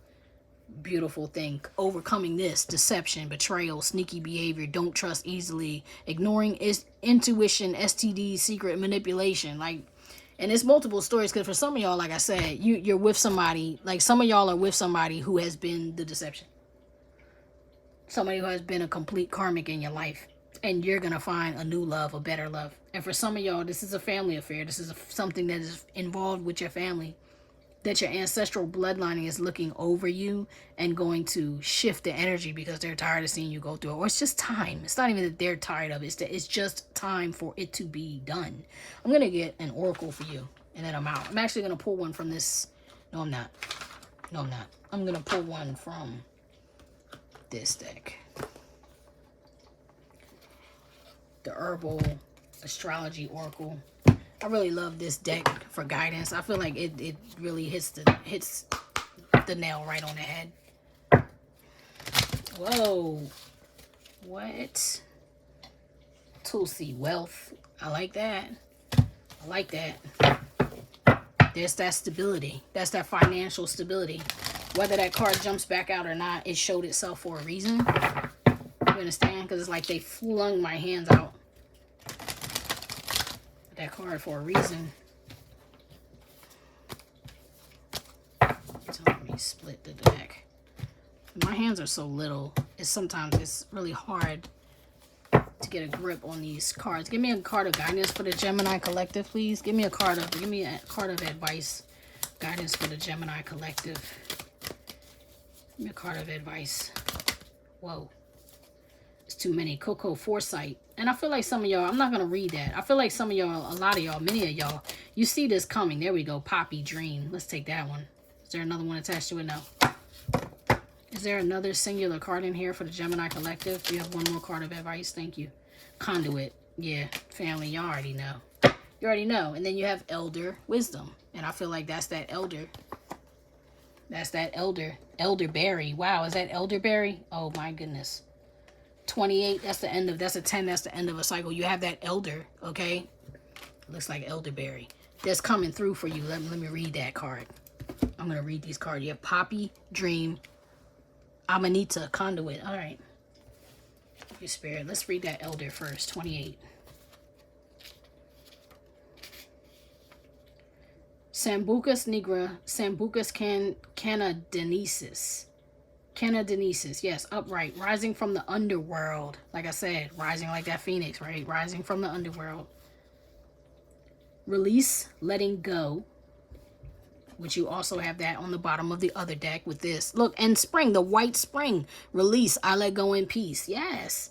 A: thing. Overcoming this deception, betrayal, sneaky behavior, don't trust easily, ignoring intuition, STD, secret manipulation. Like, and it's multiple stories, because for some of y'all, like I said, you're with somebody, like some of y'all are with somebody who has been the deception, somebody who has been a complete karmic in your life, and you're gonna find a new love, a better love. And for some of y'all, this is a family affair. This is something that is involved with your family, that your ancestral bloodline is looking over you and going to shift the energy because they're tired of seeing you go through it. Or it's just time. It's not even that they're tired of it. It's just time for it to be done. I'm going to get an oracle for you, and then I'm out. I'm actually going to pull one from this. No, I'm not. No, I'm not. I'm going to pull one from this deck. The Herbal Astrology Oracle. I really love this deck for guidance. I feel like it really hits the nail right on the head. Whoa. What? Tulsi wealth. I like that. I like that. There's that stability. That's that financial stability. Whether that card jumps back out or not, it showed itself for a reason. You understand? Because it's like they flung my hands out. That card for a reason. So let me split the deck. My hands are so little. Sometimes it's really hard to get a grip on these cards. Give me a card of guidance for the Gemini collective, please. Give me a card of advice, guidance for the Gemini collective. Give me a card of advice. Whoa. It's too many. Coco Foresight. And I feel like some of y'all, I'm not going to read that. I feel like some of y'all, a lot of y'all, many of y'all, you see this coming. There we go. Poppy Dream. Let's take that one. Is there another one attached to it? No. Is there another singular card in here for the Gemini collective? Do you have one more card of advice? Thank you. Conduit. Yeah, family, y'all already know. You already know. And then you have Elder Wisdom. And I feel like that's that elder. That's that elder. Elderberry. Wow, is that elderberry? Oh my goodness. 28, that's the end of, that's a 10, that's the end of a cycle. You have that elder, okay? Looks like elderberry. That's coming through for you. Let me read that card. I'm going to read these cards. You have Poppy, Dream, Amanita, Conduit. All right. Your spirit. Let's read that elder first. 28. Sambucus nigra, Sambucus canadensis. Canadensis, yes, upright, rising from the underworld. Like I said, rising like that phoenix, right? Rising from the underworld. Release, letting go, which you also have that on the bottom of the other deck with this. Look, and spring, the white spring. Release, I let go in peace. Yes.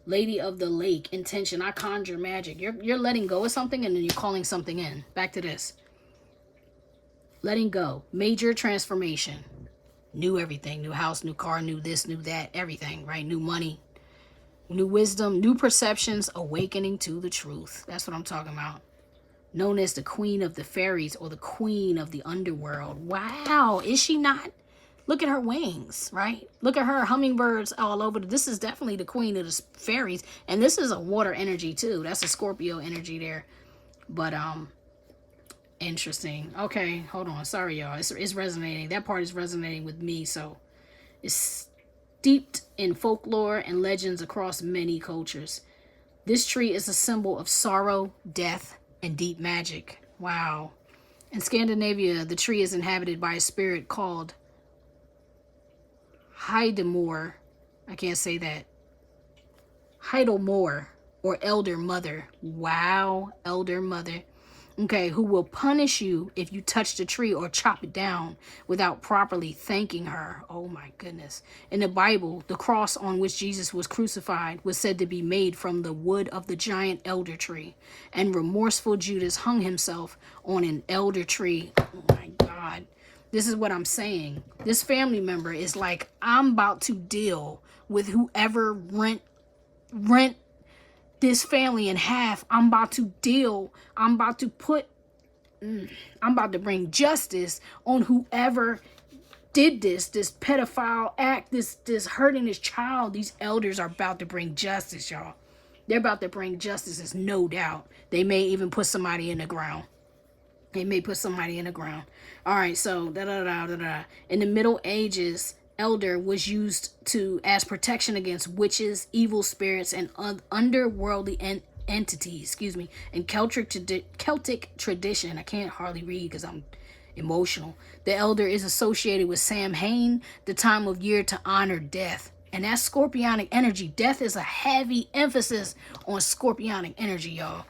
A: Lady of the Lake, intention, I conjure magic. You're letting go of something and then you're calling something in. Back to this. Letting go, major transformation. New everything, new house, new car, new this, new that, everything, right? New money, new wisdom, new perceptions, awakening to the truth. That's what I'm talking about. Known as the Queen of the Fairies or the Queen of the Underworld. Wow, is she not? Look at her wings, right? Look at her hummingbirds all over. This is definitely the Queen of the Fairies. And this is a water energy too. That's a Scorpio energy there. But, interesting. Okay, hold on. Sorry, y'all. It's resonating. That part is resonating with me. So it's steeped in folklore and legends across many cultures. This tree is a symbol of sorrow, death, and deep magic. Wow. In Scandinavia, the tree is inhabited by a spirit called Heidemor. I can't say that. Heidelmore or Elder Mother. Wow, Elder Mother. Okay, who will punish you if you touch the tree or chop it down without properly thanking her. Oh my goodness. In the Bible, the cross on which Jesus was crucified was said to be made from the wood of the giant elder tree. And remorseful Judas hung himself on an elder tree. Oh my God. This is what I'm saying. This family member is like, I'm about to deal with whoever rent this family in half. I'm about to bring justice on whoever did this pedophile act, this hurting this child. These elders are about to bring justice, y'all. They're about to bring justice, there's no doubt. They may even put somebody in the ground. All right, so in the Middle Ages, elder was used as protection against witches, evil spirits, and underworldly entities. In Celtic tradition, I can't hardly read because I'm emotional. The elder is associated with Samhain, the time of year to honor death. And that's scorpionic energy. Death is a heavy emphasis on scorpionic energy, y'all.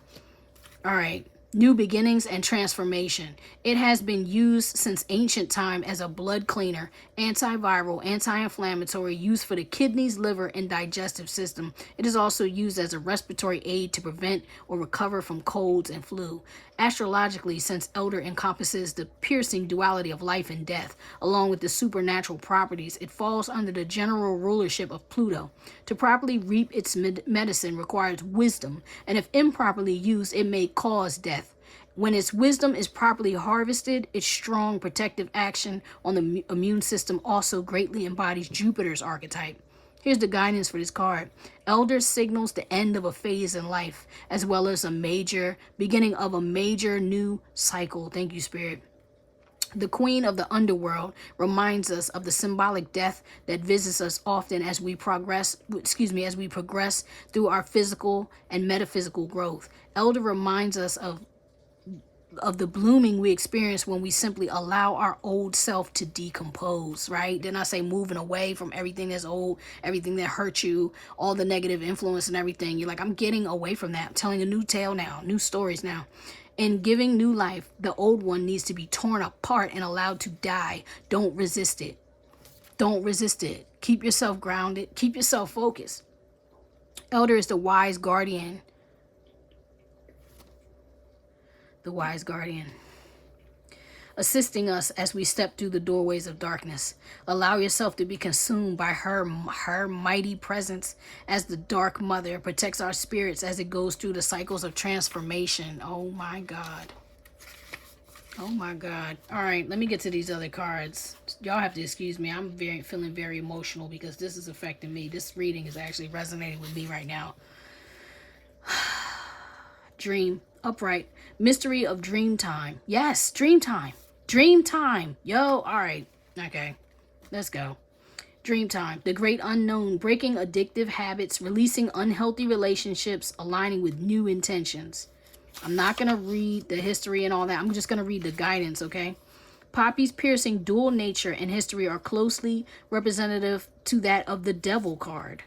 A: All right. New beginnings and transformation. It has been used since ancient time as a blood cleaner, antiviral, anti-inflammatory, used for the kidneys, liver, and digestive system. It is also used as a respiratory aid to prevent or recover from colds and flu. Astrologically, since elder encompasses the piercing duality of life and death, along with the supernatural properties, it falls under the general rulership of Pluto. To properly reap its medicine requires wisdom, and if improperly used, it may cause death. When its wisdom is properly harvested, its strong protective action on the immune system also greatly embodies Jupiter's archetype. Here's the guidance for this card. Elder signals the end of a phase in life, as well as beginning of a major new cycle. Thank you, Spirit. The queen of the underworld reminds us of the symbolic death that visits us often as we progress through our physical and metaphysical growth. Elder reminds us of the blooming we experience when we simply allow our old self to decompose, right? Then I say moving away from everything that's old, everything that hurt you, all the negative influence and everything. You're like, I'm getting away from that. I'm telling a new tale now, new stories now. In giving new life, the old one needs to be torn apart and allowed to die. Don't resist it. Keep yourself grounded. Keep yourself focused. Elder is the wise guardian. Assisting us as we step through the doorways of darkness. Allow yourself to be consumed by her mighty presence as the dark mother protects our spirits as it goes through the cycles of transformation. Oh my God. All right, let me get to these other cards. Y'all have to excuse me. I'm feeling very emotional because this is affecting me. This reading is actually resonating with me right now. Dream. Upright. Mystery of dream time. Yes, dream time. Yo, all right. Okay, let's go. Dream time. The great unknown. Breaking addictive habits. Releasing unhealthy relationships. Aligning with new intentions. I'm not going to read the history and all that. I'm just going to read the guidance, okay? Poppy's piercing dual nature and history are closely representative to that of the Devil card.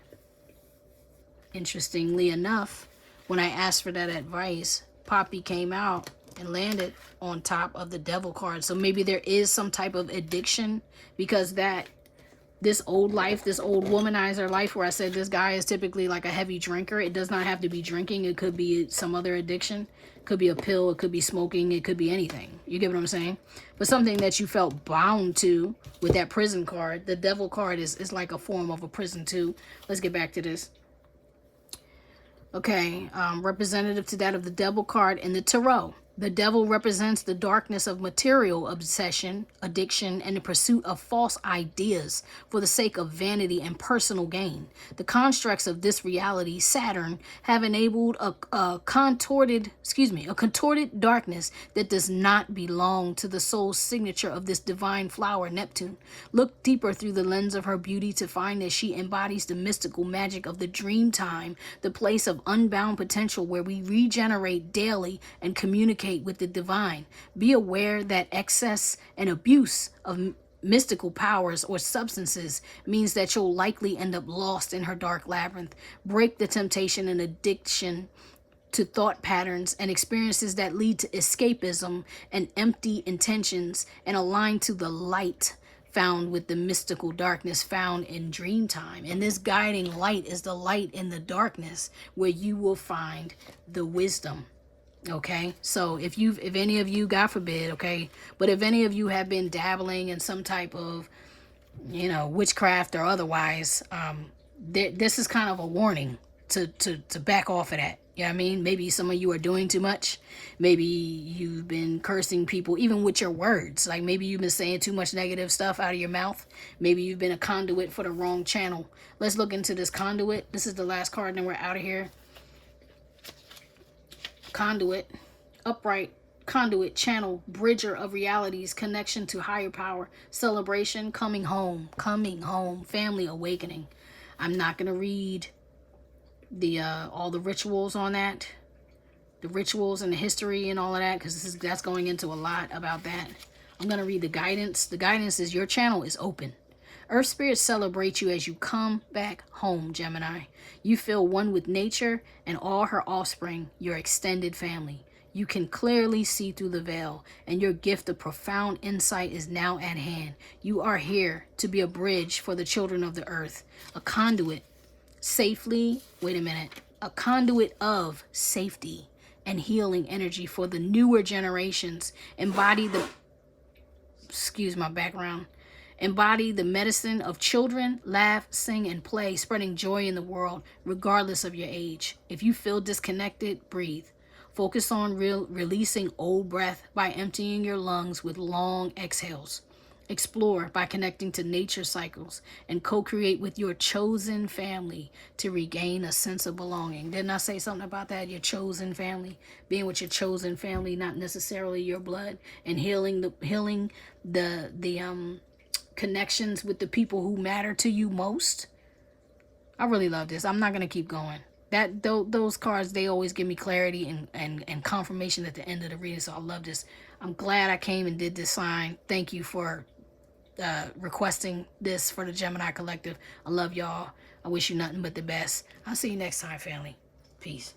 A: Interestingly enough, when I asked for that advice, Poppy came out and landed on top of the Devil card. So maybe there is some type of addiction because this old womanizer life where I said this guy is typically like a heavy drinker. It does not have to be drinking. It could be some other addiction. It could be a pill. It could be smoking. It could be anything. You get what I'm saying? But something that you felt bound to with that prison card. The Devil card is like a form of a prison too. Let's get back to this. Okay, representative to that of the Devil card in the Tarot. The devil represents the darkness of material obsession, addiction, and the pursuit of false ideas for the sake of vanity and personal gain. The constructs of this reality, Saturn, have enabled a contorted darkness that does not belong to the soul signature of this divine flower, Neptune. Look deeper through the lens of her beauty to find that she embodies the mystical magic of the dream time, the place of unbound potential where we regenerate daily and communicate with the divine. Be aware that excess and abuse of mystical powers or substances means that you'll likely end up lost in her dark labyrinth. Break the temptation and addiction to thought patterns and experiences that lead to escapism and empty intentions, and align to the light found with the mystical darkness found in dream time. And this guiding light is the light in the darkness where you will find the wisdom. Okay, so if any of you, God forbid, okay, but if any of you have been dabbling in some type of, you know, witchcraft or otherwise, this is kind of a warning to back off of that. You know what I mean? Maybe some of you are doing too much. Maybe you've been cursing people, even with your words. Like maybe you've been saying too much negative stuff out of your mouth. Maybe you've been a conduit for the wrong channel. Let's look into this conduit. This is the last card, and then we're out of here. Conduit, upright, conduit, channel, bridger of realities, connection to higher power, celebration, coming home, family awakening. I'm not going to read the all the rituals on that, the rituals and the history and all of that, because that's going into a lot about that. I'm going to read the guidance. The guidance is your channel is open. Earth spirits celebrate you as you come back home, Gemini. You feel one with nature and all her offspring, your extended family. You can clearly see through the veil, and your gift of profound insight is now at hand. You are here to be a bridge for the children of the earth, a conduit a conduit of safety and healing energy for the newer generations. Embody the medicine of children, laugh, sing, and play, spreading joy in the world, regardless of your age. If you feel disconnected, breathe. Focus on releasing old breath by emptying your lungs with long exhales. Explore by connecting to nature cycles and co-create with your chosen family to regain a sense of belonging. Didn't I say something about that? Your chosen family, being with your chosen family, not necessarily your blood, and healing the connections with the people who matter to you most. I really love this. I'm not going to keep going. Those cards, they always give me clarity and confirmation at the end of the reading. So I love this. I'm glad I came and did this sign. Thank you for requesting this for the Gemini Collective. I love y'all. I wish you nothing but the best. I'll see you next time, family. Peace.